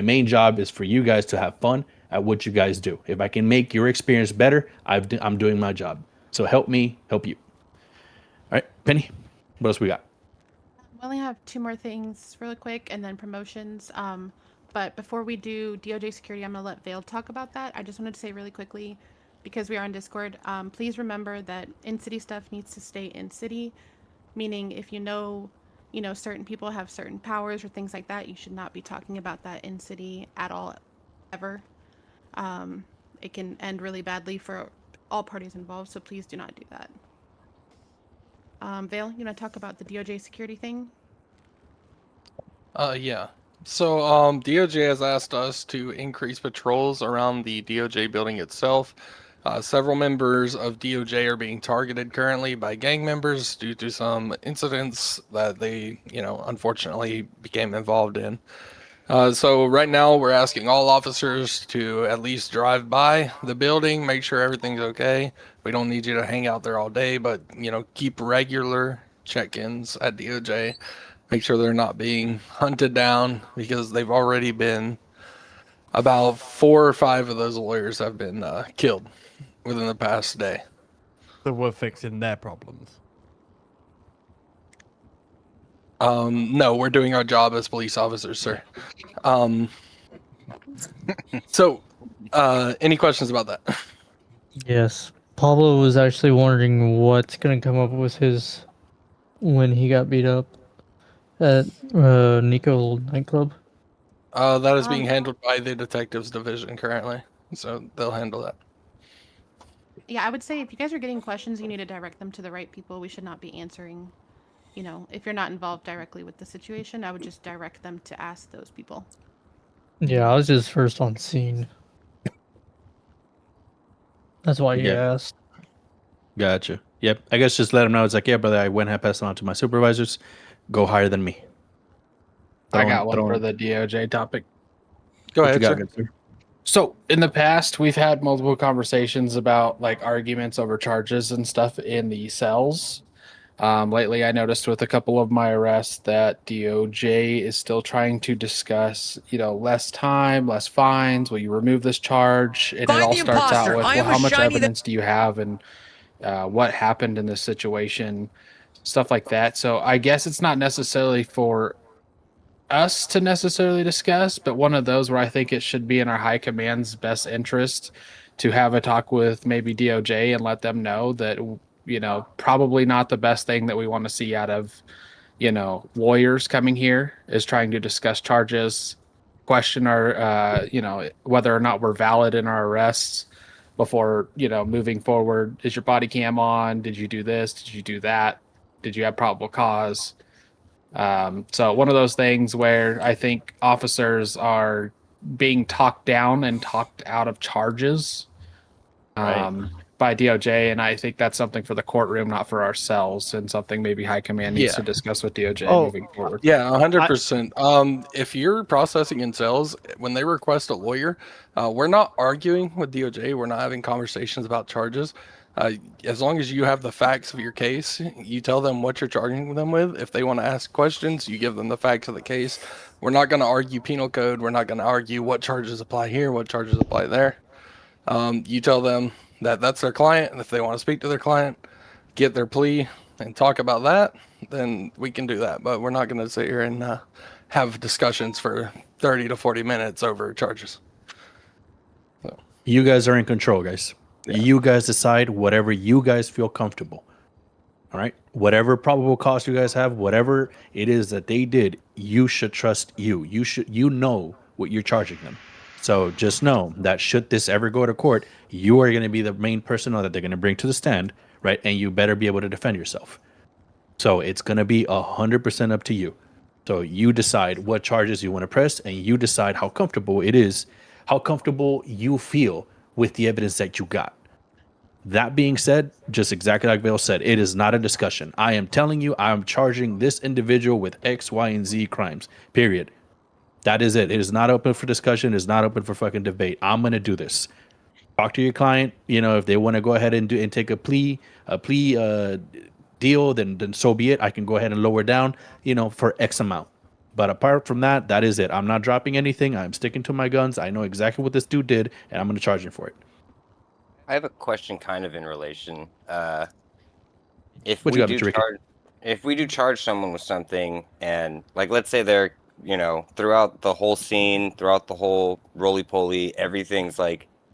main job is for you guys to have fun at what you guys do. If I can make your experience better, I'm doing my job. So help me, help you. All right, Penny, what else we got? We only have 2 more things really quick and then promotions. But before we do DOJ security, I'm going to let Vale talk about that. I just wanted to say really quickly, because we are on Discord, please remember that in-city stuff needs to stay in-city. meaning if you know, certain people have certain powers or things like that, you should not be talking about that in city at all, ever. It can end really badly for all parties involved, so please do not do that. Vale, you want to talk about the DOJ security thing? Yeah. So, DOJ has asked us to increase patrols around the DOJ building itself. Several members of DOJ are being targeted currently by gang members due to some incidents that they, unfortunately became involved in. So right now we're asking all officers to at least drive by the building, make sure everything's okay. We don't need you to hang out there all day, but, keep regular check-ins at DOJ. Make sure they're not being hunted down, because they've already been, about 4 or 5 of those lawyers have been killed within the past day. So we're fixing their problems. No, we're doing our job as police officers, sir. So, any questions about that? Yes. Pablo was actually wondering what's going to come up with his when he got beat up at Nico nightclub. That is being handled by the detectives division currently, so they'll handle that. Yeah, I would say if you guys are getting questions, you need to direct them to the right people. We should not be answering, if you're not involved directly with the situation, I would just direct them to ask those people. Yeah, I was just first on scene. That's why he Yeah. asked. Gotcha. Yep. I guess just let him know. It's like, yeah, brother, I went and passed it on to my supervisors. Go higher than me. I got one for the DOJ topic. Go What ahead, you got, sir. good sir? So in the past, we've had multiple conversations about like arguments over charges and stuff in the cells. Lately, I noticed with a couple of my arrests that DOJ is still trying to discuss, less time, less fines. Will you remove this charge? And Find it all the starts out imposter. with, I well, am a how much shiny that- evidence do you have, and what happened in this situation, stuff like that. So I guess it's not necessarily for us to necessarily discuss, but one of those where I think it should be in our high command's best interest to have a talk with maybe DOJ and let them know that, probably not the best thing that we want to see out of, lawyers coming here is trying to discuss charges, question our, whether or not we're valid in our arrests before, moving forward. Is your body cam on? Did you do this? Did you do that? Did you have probable cause? So one of those things where I think officers are being talked down and talked out of charges by DOJ, and I think that's something for the courtroom, not for ourselves, and something maybe high command needs to discuss with DOJ moving forward. Yeah, 100%. If you're processing in cells, when they request a lawyer, we're not arguing with DOJ. We're not having conversations about charges. As long as you have the facts of your case, you tell them what you're charging them with. If they want to ask questions, you give them the facts of the case. We're not going to argue penal code. We're not going to argue what charges apply here, what charges apply there. You tell them that that's their client, and if they want to speak to their client, get their plea and talk about that, then we can do that. But we're not going to sit here and have discussions for 30 to 40 minutes over charges. So. You guys are in control, guys. Yeah. You guys decide whatever you guys feel comfortable. All right? Whatever probable cause you guys have, whatever it is that they did, you should trust you. You know what you're charging them. So just know that should this ever go to court, you are going to be the main person that they're going to bring to the stand, right? And you better be able to defend yourself. So it's going to be 100% up to you. So you decide what charges you want to press, and you decide how comfortable it is, how comfortable you feel with the evidence that you got. That being said, just exactly like Vale said, it is not a discussion. I am telling you, I am charging this individual with X, Y, and Z crimes, period. That is it. It is not open for discussion. It is not open for fucking debate. I'm going to do this. Talk to your client. If they want to go ahead and take a plea deal, then so be it. I can go ahead and lower down, for X amount. But apart from that, that is it. I'm not dropping anything. I'm sticking to my guns. I know exactly what this dude did, and I'm going to charge him for it. I have a question kind of in relation. If we do charge someone with something, and let's say they're, throughout the whole scene, throughout the whole roly-poly, everything's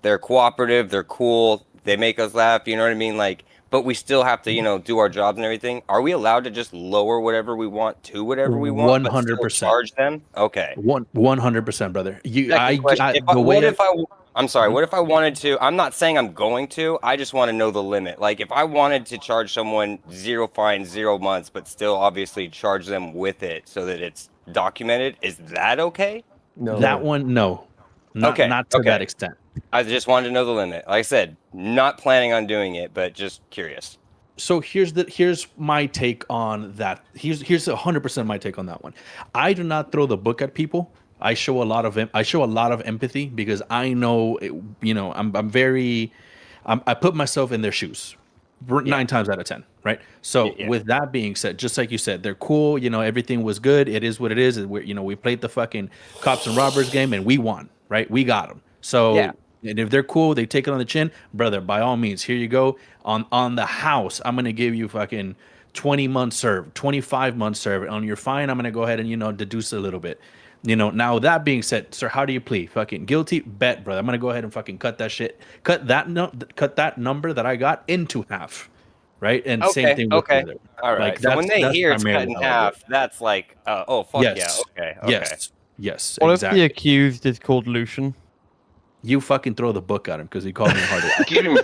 they're cooperative, they're cool, they make us laugh. You know what I mean? Like, but we still have to, you know, do our jobs and everything. Are we allowed to just lower whatever we want to whatever we want, but still 100%. charge them? Okay. 100%, brother. Second question, I'm sorry, what if I wanted to, I'm not saying I'm going to, I just want to know the limit. Like, if I wanted to charge someone 0 fine, 0 months, but still obviously charge them with it so that it's documented, is that okay? No. That one, no. Not to that extent. I just wanted to know the limit. Like I said, not planning on doing it, but just curious. So here's my take on that. Here's 100% my take on that one. I do not throw the book at people. I show a lot of empathy because I know, you know, I put myself in their shoes 9 times out of 10, right? So with that being said, just like you said, they're cool. You know, everything was good. It is what it is. We played the fucking cops and robbers game and we won, right? We got them. So and if they're cool, they take it on the chin, brother. By all means, here you go on the house. I'm gonna give you fucking 20 months served, 25 months served. On your fine, I'm gonna go ahead and, you know, deduce a little bit. You know, now that being said, sir, how do you plead? Fucking guilty? Bet, brother. I'm gonna go ahead and fucking cut that shit. Cut that number that I got into half, right? And same thing with the other. All right. Like, so when they hear it's cut primarily in how I do it. half, that's like, oh fuck Yes. yeah, okay. Yes. What exactly. if the accused is called Lucian? You fucking throw the book at him because he called me a hard ass. Get him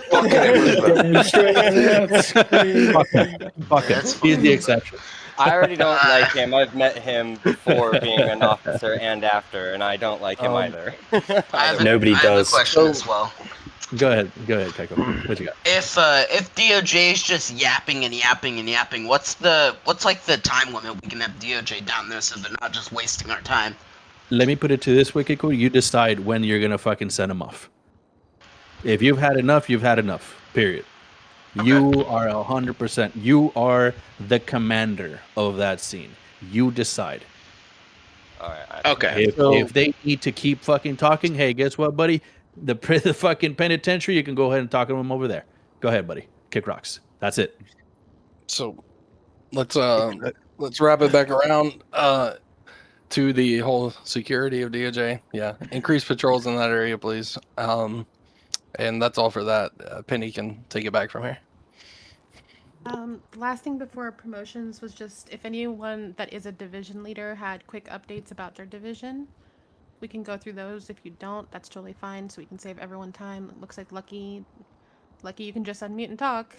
Fuck him. He's the exception. I already don't like him. I've met him before being an officer and after, and I don't like him either. Nobody does. I have a question as well. Go ahead, Keiko. What you got? If DOJ is just yapping and yapping and yapping, what's like the time limit we can have DOJ down there so they're not just wasting our time? Let me put it to this way, Keiko. You decide when you're gonna fucking send them off. If you've had enough, you've had enough. Period. Okay. You are 100%. You are the commander of that scene. You decide. All right. Okay. If they need to keep fucking talking, hey, guess what, buddy? The fucking penitentiary, you can go ahead and talk to them over there. Go ahead, buddy. Kick rocks. That's it. So let's wrap it back around to the whole security of DOJ. Yeah, increase patrols in that area, please. And that's all for that. Penny can take it back from here. Last thing before promotions was just if anyone that is a division leader had quick updates about their division, we can go through those. If you don't, that's totally fine, so we can save everyone time. It looks like Lucky, you can just unmute and talk.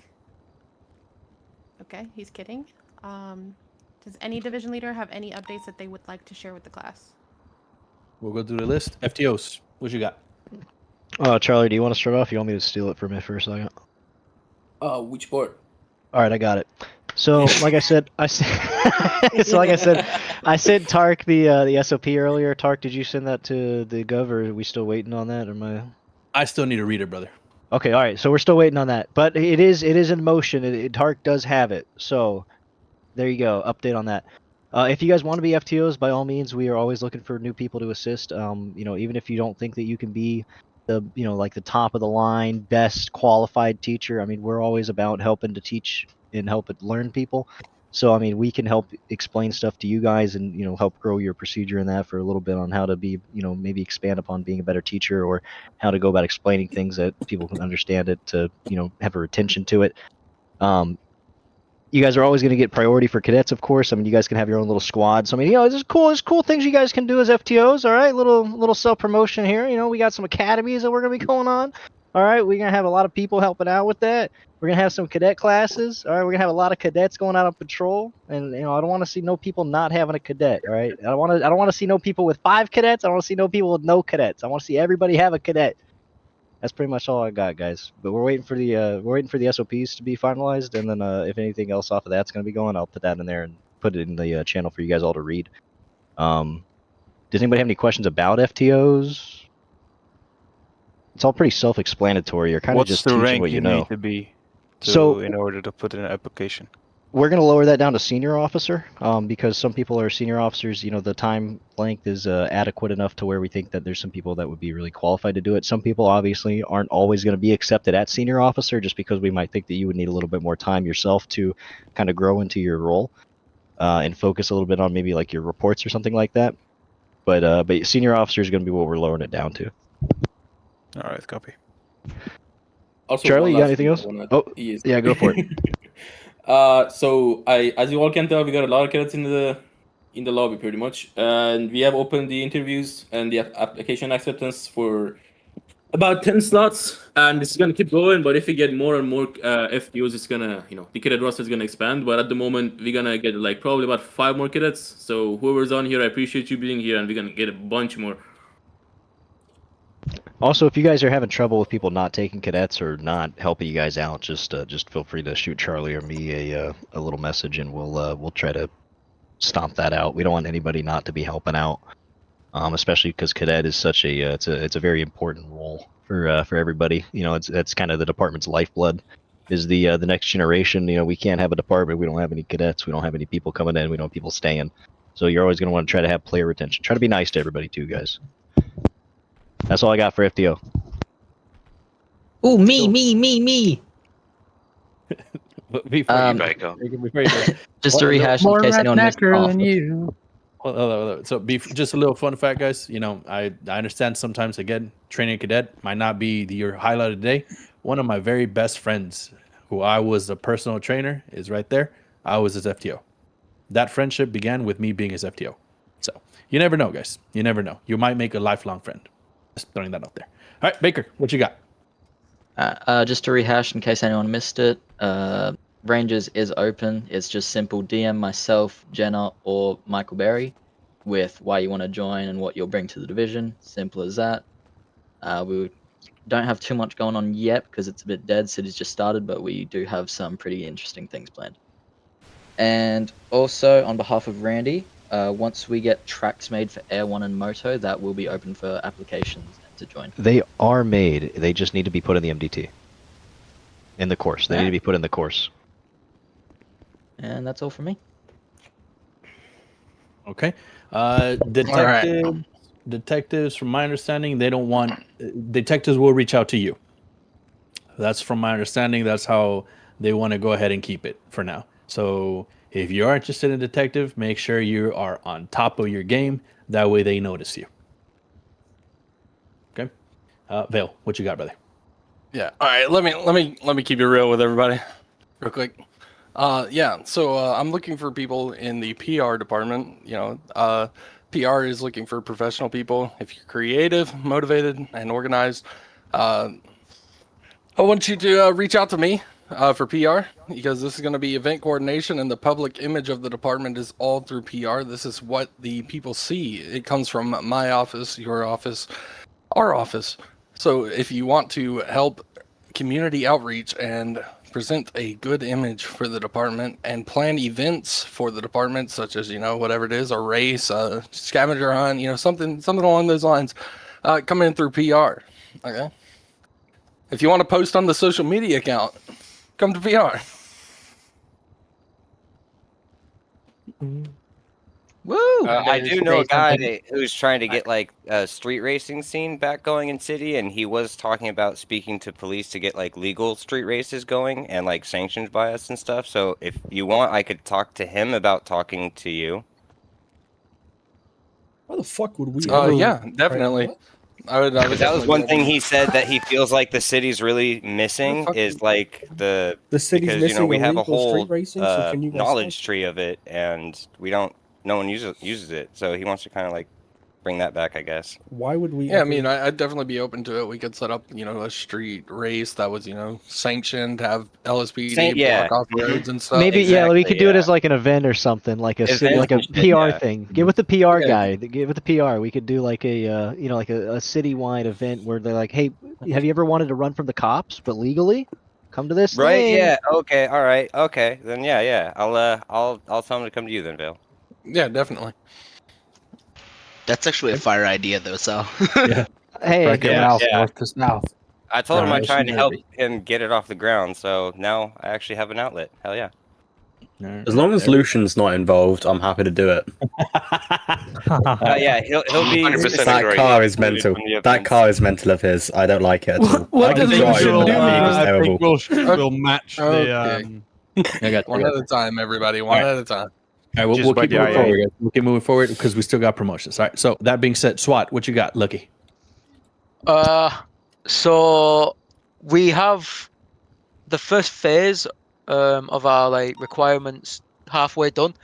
Okay, he's kidding. Does any division leader have any updates that they would like to share with the class? We'll go through the list. FTOs, what you got? Charlie, do you want to start off? You want me to steal it from you for a second? Which part? All right, I got it. So, like I said, I sent Tark the SOP earlier. Tark, did you send that to the gov, or are we still waiting on that? I still need to read it, brother. Okay, all right. So we're still waiting on that, but it is in motion. Tark does have it. So there you go. Update on that. If you guys want to be FTOs, by all means, we are always looking for new people to assist. Even if you don't think that you can be the the top of the line, best qualified teacher. I mean, we're always about helping to teach and help learn people. So, I mean, we can help explain stuff to you guys and, help grow your procedure in that for a little bit on how to be, maybe expand upon being a better teacher or how to go about explaining things that people can understand it to, have a retention to it. You guys are always going to get priority for cadets, of course. I mean, you guys can have your own little squad. So, I mean, there's cool things you guys can do as FTOs. All right, little self-promotion here. We got some academies that we're going to be going on. All right, we're going to have a lot of people helping out with that. We're going to have some cadet classes. All right, we're going to have a lot of cadets going out on patrol. And, I don't want to see no people not having a cadet, all right? I don't want to see no people with 5 cadets. I don't want to see no people with no cadets. I want to see everybody have a cadet. That's pretty much all I got, guys. But we're waiting for the SOPs to be finalized, and then if anything else off of that's going to be going, I'll put that in there and put it in the channel for you guys all to read. Does anybody have any questions about FTOs? It's all pretty self-explanatory. You're kind of just teaching what you know. Need to be in order to put in an application? We're going to lower that down to senior officer because some people are senior officers. The time length is adequate enough to where we think that there's some people that would be really qualified to do it. Some people obviously aren't always going to be accepted at senior officer just because we might think that you would need a little bit more time yourself to kind of grow into your role and focus a little bit on maybe like your reports or something like that. But senior officer is going to be what we're lowering it down to. All right, copy. Also, Charlie, one you got last anything thing I else? wanna- Oh, Yes. yeah, go for it. So as you all can tell, we got a lot of cadets in the lobby pretty much, and we have opened the interviews and the application acceptance for about 10 slots, and this is gonna keep going. But if we get more and more FPOs, it's gonna, the cadet roster is gonna expand. But at the moment, we're gonna get like probably about 5 more cadets. So whoever's on here, I appreciate you being here, and we're gonna get a bunch more. Also, if you guys are having trouble with people not taking cadets or not helping you guys out, just feel free to shoot Charlie or me a little message, and we'll try to stomp that out. We don't want anybody not to be helping out, especially because cadet is such a it's a very important role for everybody. That's kind of the department's lifeblood. Is the next generation. We can't have a department. We don't have any cadets. We don't have any people coming in. We don't have people staying. So you're always going to want to try to have player retention. Try to be nice to everybody too, guys. That's all I got for FTO. Ooh, me. Before Just to rehash in More case red anyone missed nectar off. than you. So, just a little fun fact, guys. I understand sometimes, again, training a cadet might not be your highlight of the day. One of my very best friends, who I was a personal trainer, is right there. I was his FTO. That friendship began with me being his FTO. So, you never know, guys. You never know. You might make a lifelong friend. Just throwing that out there. All right, Baker, what you got? Just to rehash in case anyone missed it, Rangers is open. It's just simple DM myself, Jenna, or Michael Berry with why you want to join and what you'll bring to the division. Simple as that. We don't have too much going on yet because it's a bit dead. City's just started, but we do have some pretty interesting things planned. And also, on behalf of Randy, once we get tracks made for Air 1 and Moto, that will be open for applications to join. They are made. They just need to be put in the MDT. In the course. They need to be put in the course. And that's all for me. Okay. Detectives, from my understanding, they don't want... Detectives will reach out to you. That's from my understanding. That's how they want to go ahead and keep it for now. So if you are interested in detective, make sure you are on top of your game. That way they notice you. Okay. Vale, what you got, brother? Yeah. All right. Let me keep it real with everybody, real quick. So I'm looking for people in the PR department. PR is looking for professional people. If you're creative, motivated, and organized, I want you to reach out to me for PR, because this is going to be event coordination, and the public image of the department is all through PR. This is what the people see. It comes from my office, your office, our office. So if you want to help community outreach and present a good image for the department and plan events for the department, such as, whatever it is, a race, a scavenger hunt, something along those lines, come in through PR. Okay. If you want to post on the social media account, come to PR. Woo! I do know a guy who's trying to get like a street racing scene back going in city, and he was talking about speaking to police to get like legal street races going and like sanctioned by us and stuff. So if you want, I could talk to him about talking to you. Why the fuck would we? Yeah, definitely. I would that was one thing he said that he feels like the city's really missing is like the city's because missing we have a illegal whole street racing, so can you guys knowledge tree of it, and no one uses it, so he wants to kind of like bring that back, I guess. Why would we? Yeah, I mean, I'd definitely be open to it. We could set up, a street race that was, sanctioned, have LSPD block off roads and stuff. Maybe we could do it as like an event or something, like a PR thing. Get with the PR guy. Get with the PR. We could do like a like a citywide event where they're like, hey, have you ever wanted to run from the cops but legally? Come to this thing. Yeah. Okay. All right. Okay. Then yeah. I'll tell him to come to you then, Vale. Yeah, definitely. That's actually a fire idea, though, so. Yeah. Hey, north to south. I told him I'm trying to help him get it off the ground, so now I actually have an outlet. Hell yeah. As long as Lucian's not involved, I'm happy to do it. Yeah, he'll be. 100% that car is mental. That car is mental of his. I don't like it at all. What does Lucian do? I think terrible. we'll match the. One at a time, everybody. One at a time. All right, we'll keep moving forward. We'll keep moving forward because we still got promotions. All right. So that being said, SWAT, what you got, Lucky? So we have the first phase of our requirements halfway done.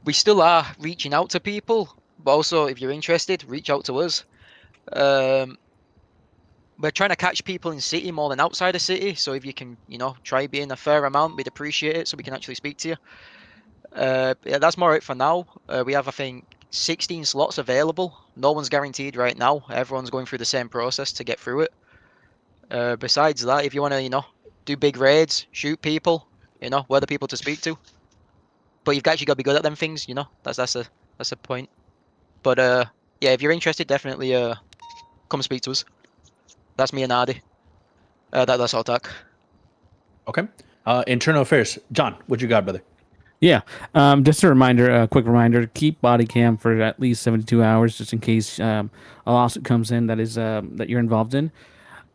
We still are reaching out to people, but also if you're interested, reach out to us. We're trying to catch people in city more than outside the city, so if you can, try being a fair amount, we'd appreciate it, so we can actually speak to you. Yeah, that's more it for now. We have, I think, 16 slots available. No one's guaranteed right now. Everyone's going through the same process to get through it. Besides that, if you want to, do big raids, shoot people, we're the people to speak to. But you've actually got to be good at them things, That's a point. But yeah, if you're interested, definitely come speak to us. That's me and Ardy. That's all, Tack. Okay. Internal affairs, John. What you got, brother? Yeah. Just a quick reminder: keep body cam for at least 72 hours, just in case a lawsuit comes in that you're involved in.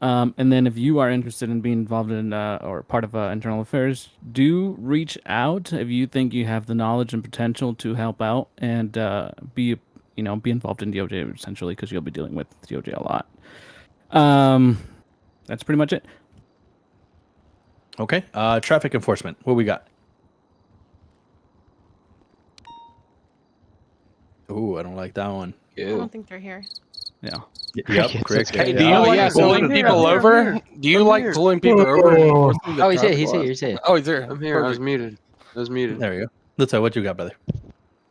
And then if you are interested in being involved in or part of internal affairs, do reach out if you think you have the knowledge and potential to help out and be involved in DOJ essentially, because you'll be dealing with DOJ a lot. That's pretty much it. Okay. Traffic enforcement. What we got? Ooh, I don't like that one. I don't think they're here. Yeah. Yep. Cricket. Hey, do you like pulling people over? Do you like pulling people over? And enforcing the Oh, he's here. traffic He's here. laws? He's here. Oh, he's there. I'm here. I was Perfect. muted. I was muted. There you go. Let's say what you got, brother.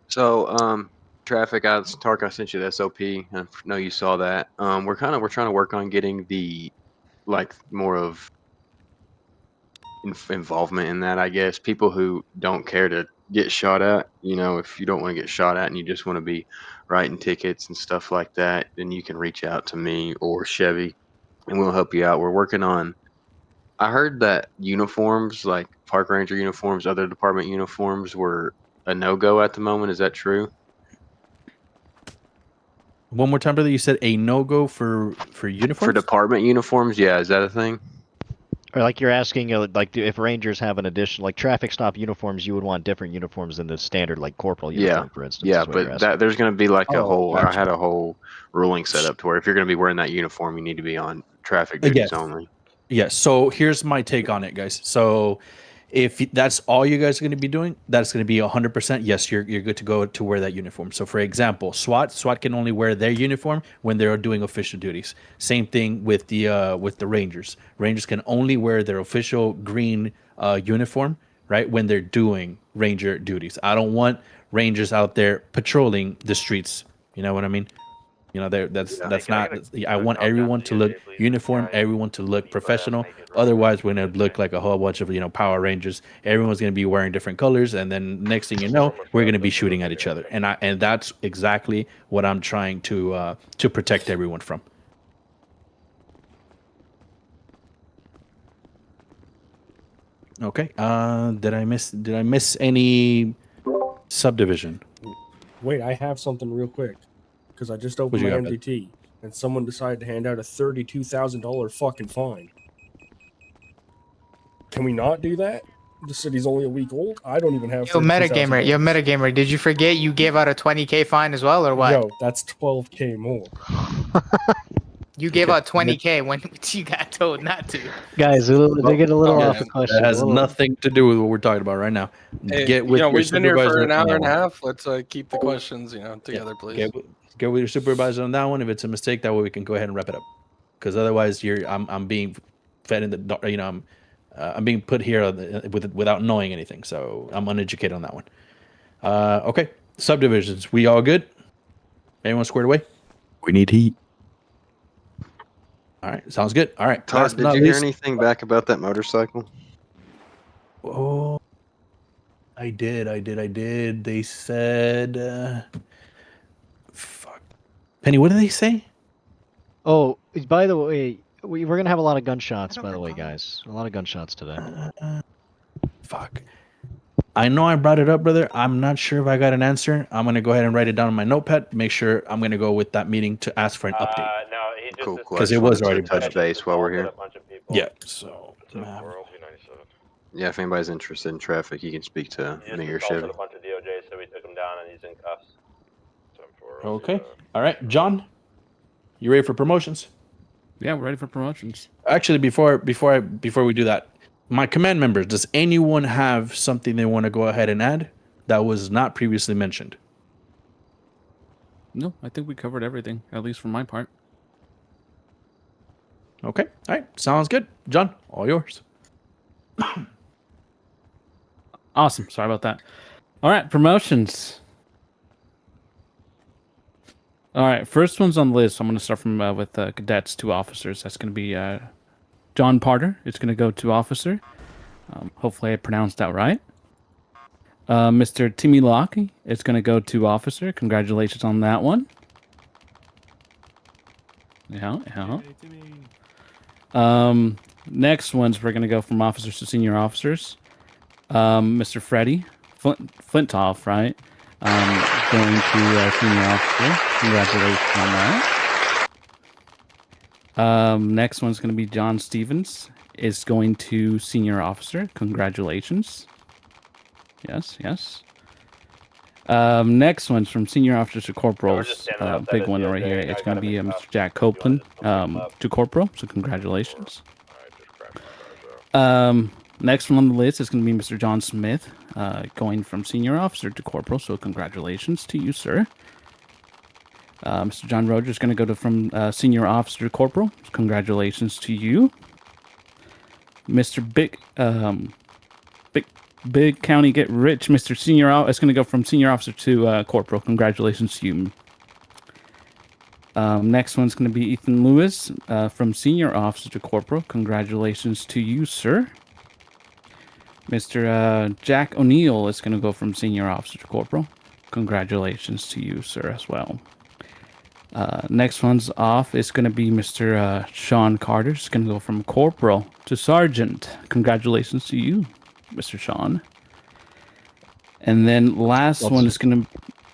So, traffic. Tark, I sent you the SOP. I know you saw that. We're trying to work on getting the more of involvement in that. I guess people who don't care to get shot at. If you don't want to get shot at and you just want to be writing tickets and stuff like that, then you can reach out to me or Chevy, and we'll help you out. We're working on. I heard that uniforms, like park ranger uniforms, other department uniforms, were a no-go at the moment. Is that true? One more time, brother. You said a no-go for uniforms? For department uniforms, yeah. Is that a thing? Or like you're asking, if Rangers have an additional, traffic stop uniforms, you would want different uniforms than the standard, corporal uniform, for instance. Yeah, is what you're but asking. there's going to be a whole. gotcha. I had a whole ruling set up to where if you're going to be wearing that uniform, you need to be on traffic duties only. Yes. So here's my take on it, guys. So if that's all you guys are going to be doing, that's going to be 100%. Yes, you're good to go to wear that uniform. So for example, SWAT can only wear their uniform when they're doing official duties. Same thing with the Rangers. Rangers can only wear their official green uniform, right, when they're doing Ranger duties. I don't want Rangers out there patrolling the streets. You know what I mean? That's not. I want everyone to look uniform, everyone to look professional. Otherwise, we're gonna look like a whole bunch of Power Rangers. Everyone's gonna be wearing different colors, and then next thing you know, we're gonna be shooting at each other. And that's exactly what I'm trying to protect everyone from. Okay. Did I miss any subdivision? Wait, I have something real quick. Because I just opened my MDT, and someone decided to hand out a $32,000 fucking fine. Can we not do that? The city's only a week old. I don't even have. Yo, metagamer, did you forget you gave out a 20K fine as well, or what? Yo, that's 12K more. You gave out 20K when you got told not to. Guys, they get a little off the question. That has nothing to do with what we're talking about right now. Hey, Get with your we've been here for an hour supervisor and a on that half. Let's keep the questions, together, please. Get with your supervisor on that one. If it's a mistake, that way we can go ahead and wrap it up. Because otherwise, I'm being fed in the I'm being put here without knowing anything. So I'm uneducated on that one. Okay, subdivisions. We all good? Everyone squared away? We need heat. All right, sounds good. All right. Todd, did you hear anything back about that motorcycle? Oh, I did. They said, fuck. Penny, what did they say? Oh, by the way, we're going to have a lot of gunshots, by the way, guys. A lot of gunshots today. Fuck. I know I brought it up, brother. I'm not sure if I got an answer. I'm going to go ahead and write it down on my notepad. Make sure I'm going to go with that meeting to ask for an update. No, he just cool. Because it was already touch base while we're here. Yeah. So. Yeah, if anybody's interested in traffic, you can speak to me or Chevy. A bunch of DOJ, so we took him down and he's in cuffs. Okay. All right, John. You ready for promotions? Yeah, we're ready for promotions. Actually, before we do that, my command members, does anyone have something they want to go ahead and add that was not previously mentioned? No, I think we covered everything, at least from my part. Okay. All right. Sounds good. John, all yours. Awesome. Sorry about that. All right, promotions. All right, first one's on the list. I'm going to start from with cadets to officers. That's going to be John Parter. It's going to go to officer. Hopefully I pronounced that right. Mr. Timmy Locke, it's going to go to officer. Congratulations on that one. Yeah. Next ones, we're going to go from officers to senior officers. Mr. Freddie Flintoff, right? Going to senior officer. Congratulations on that. Next one's going to be John Stevens. Is going to senior officer. Congratulations. Yes. Next one's from senior officers to corporals. Big one right here. It's going to be Mr. Jack Copeland to corporal. So congratulations. Next one on the list is going to be Mr. John Smith, going from senior officer to corporal. So congratulations to you, sir. Mr. John Rogers is going to go from senior officer to corporal. Congratulations to you. Mr. Big County Get Rich, Mr. Senior, it's going to go from senior officer to corporal. Congratulations to you. Next one's going to be Ethan Lewis, from senior officer to corporal. Congratulations to you, sir. Mr. Jack O'Neill is going to go from senior officer to corporal. Congratulations to you, sir, as well. Next one's off. It's going to be Mr. Sean Carter. It's going to go from corporal to sergeant. Congratulations to you, Mr. Sean. And then last one is going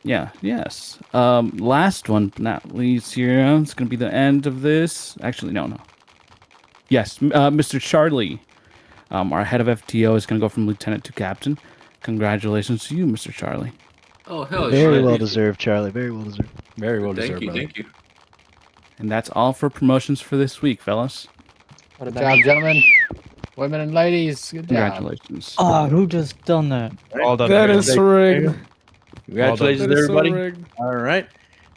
to... yes. Last one, but not least here. It's going to be the end of this. Actually, no. Yes, Mr. Charlie, our head of FTO, is going to go from lieutenant to captain. Congratulations to you, Mr. Charlie. Oh, hell Very well deserved, Charlie. Very well deserved. Very well deserved. Thank you. And that's all for promotions for this week, fellas. Good job, gentlemen, women, and ladies. Good job. Congratulations. Oh, who just done that? All done. That is rigged. Congratulations, That is so everybody. rigged. All right.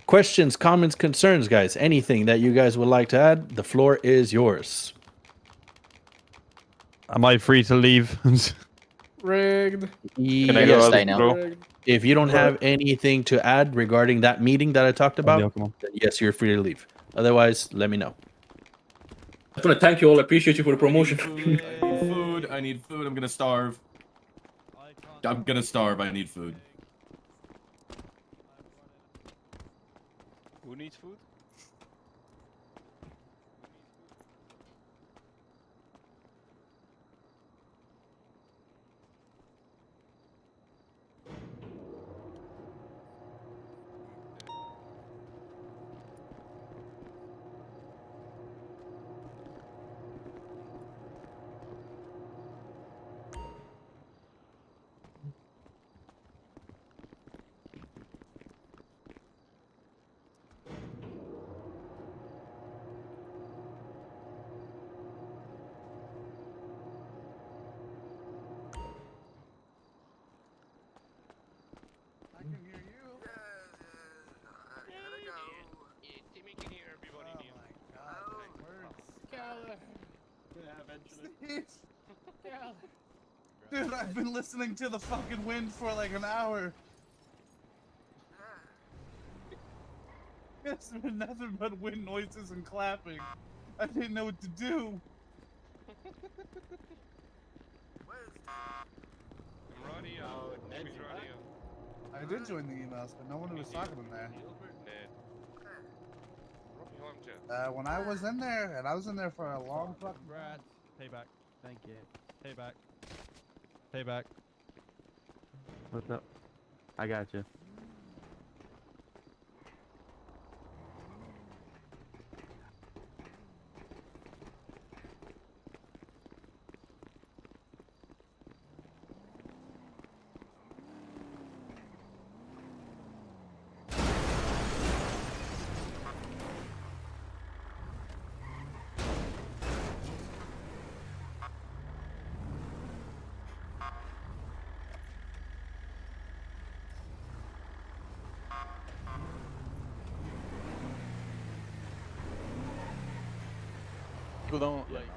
Questions, comments, concerns, guys. Anything that you guys would like to add? The floor is yours. Am I free to leave? Rigged. Can I go stay now? If you don't have anything to add regarding that meeting that I talked about, then yes, you're free to leave. Otherwise, let me know. I just want to thank you all. I appreciate you for the promotion. I need food. I'm gonna starve. I need food. Who needs food? Dude, I've been listening to the fucking wind for like an hour. It's been nothing but wind noises and clapping. I didn't know what to do. I did join the emails, but no one was talking in there. When I was in there, and I was in there for a long fucking time. Payback. Thank you. Payback. Payback. What's up? I got you. People don't like.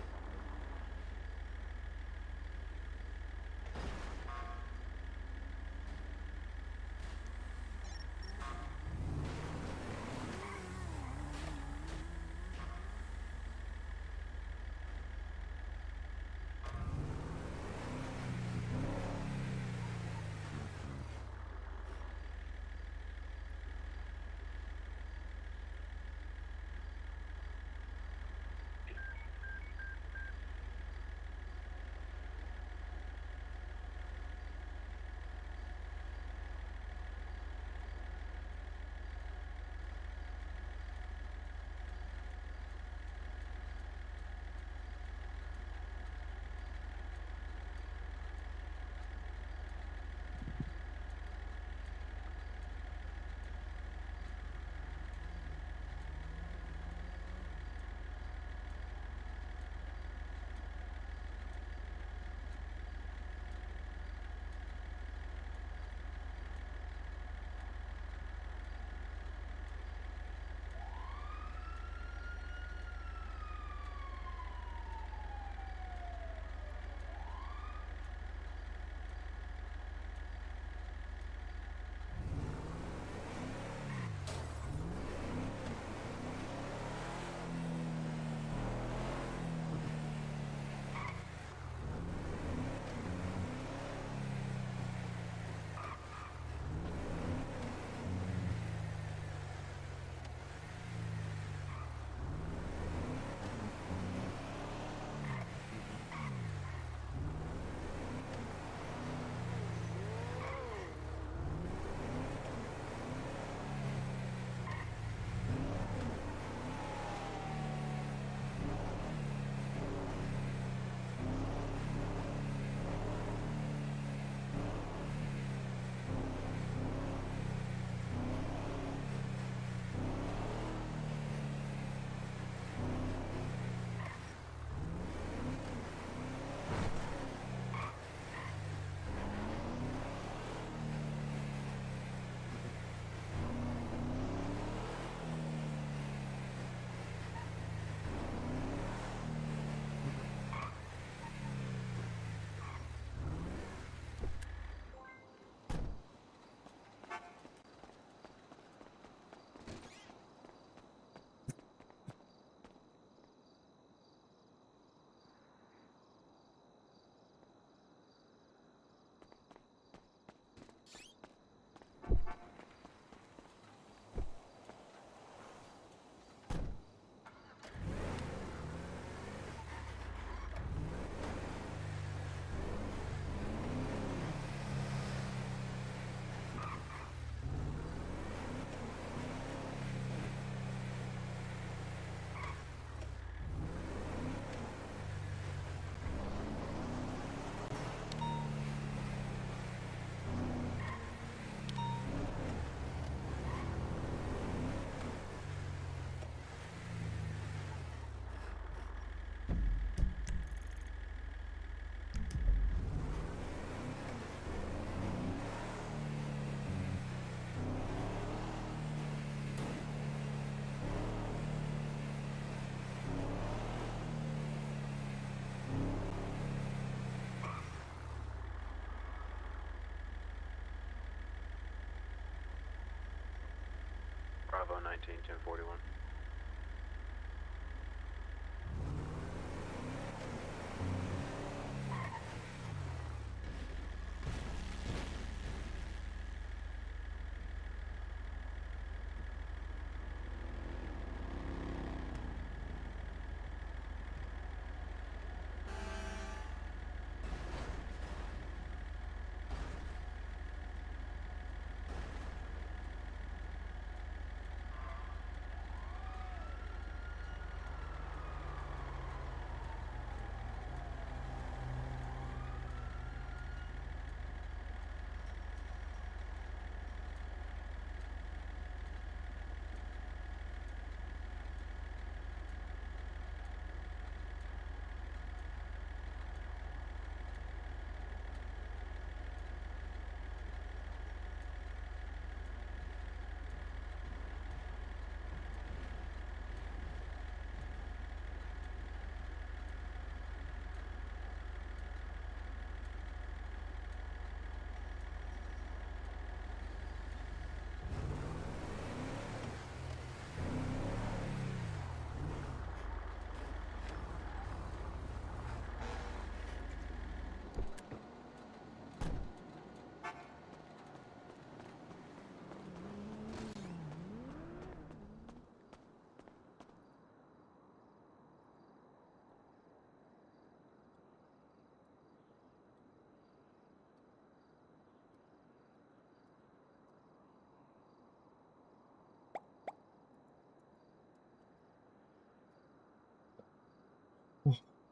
Bravo 19, 1041.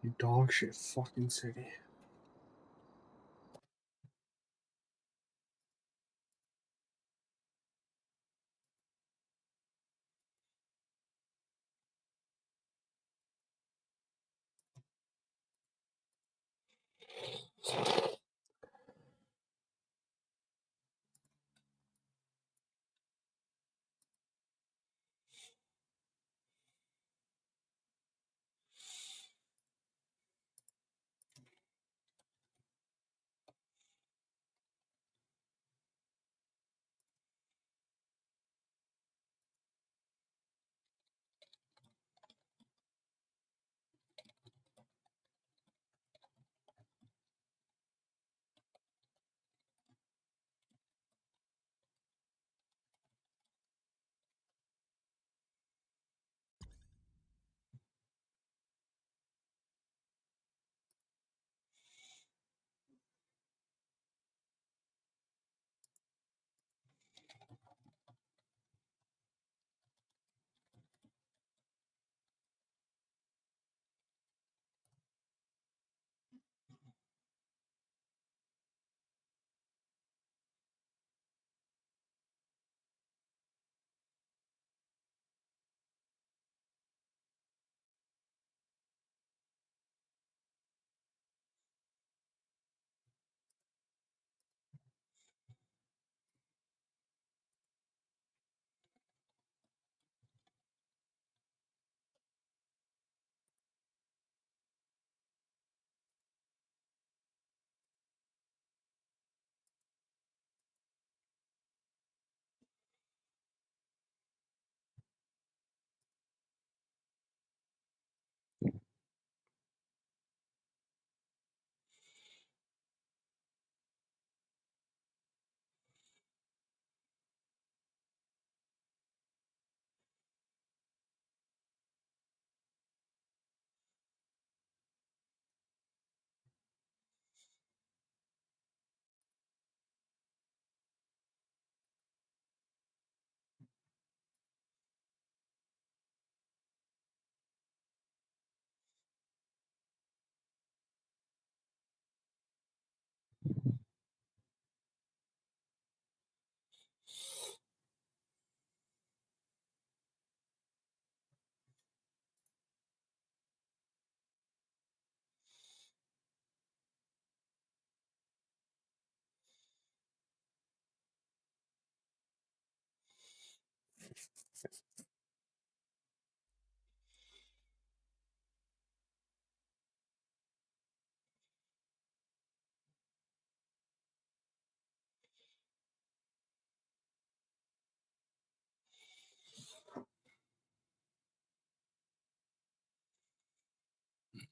You dog shit fucking city.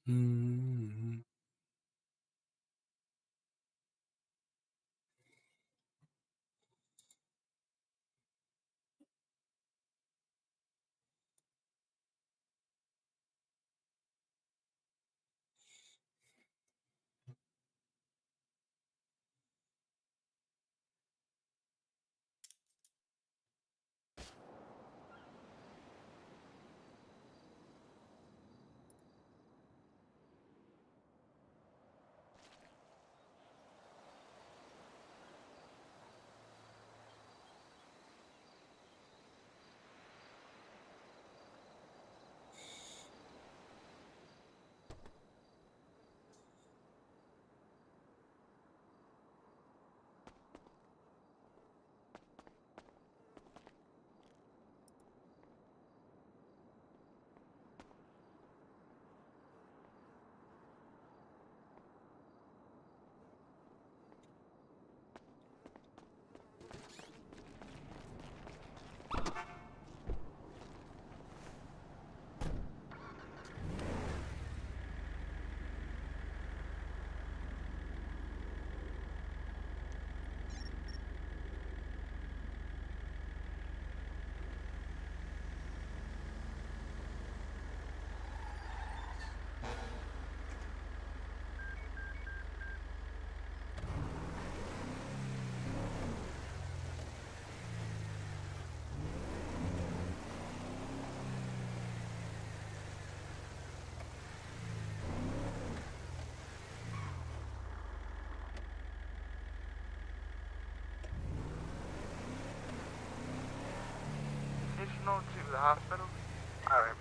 Mm-hmm. the hospital? Alright.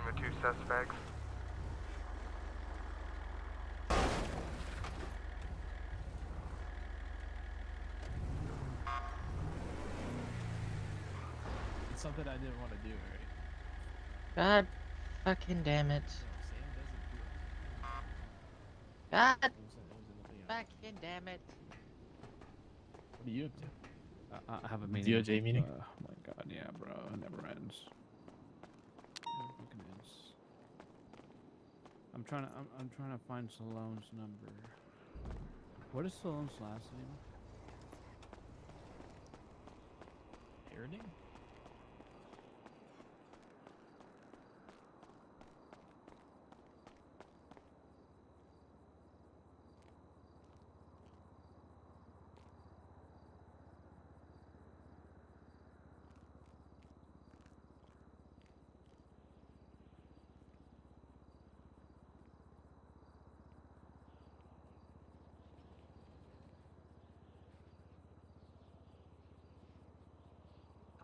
With 2 suspects. It's something I didn't want to do, right? God fucking damn it. God fucking damn it. What are you up to? I have a meeting. DOJ meeting? Oh my god, yeah, bro. It never ends. Never fucking ends. I'm trying to find Salone's number. What is Salone's last name? Parenting?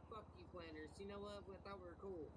Fuck you, planners. You know what? I thought we were cool.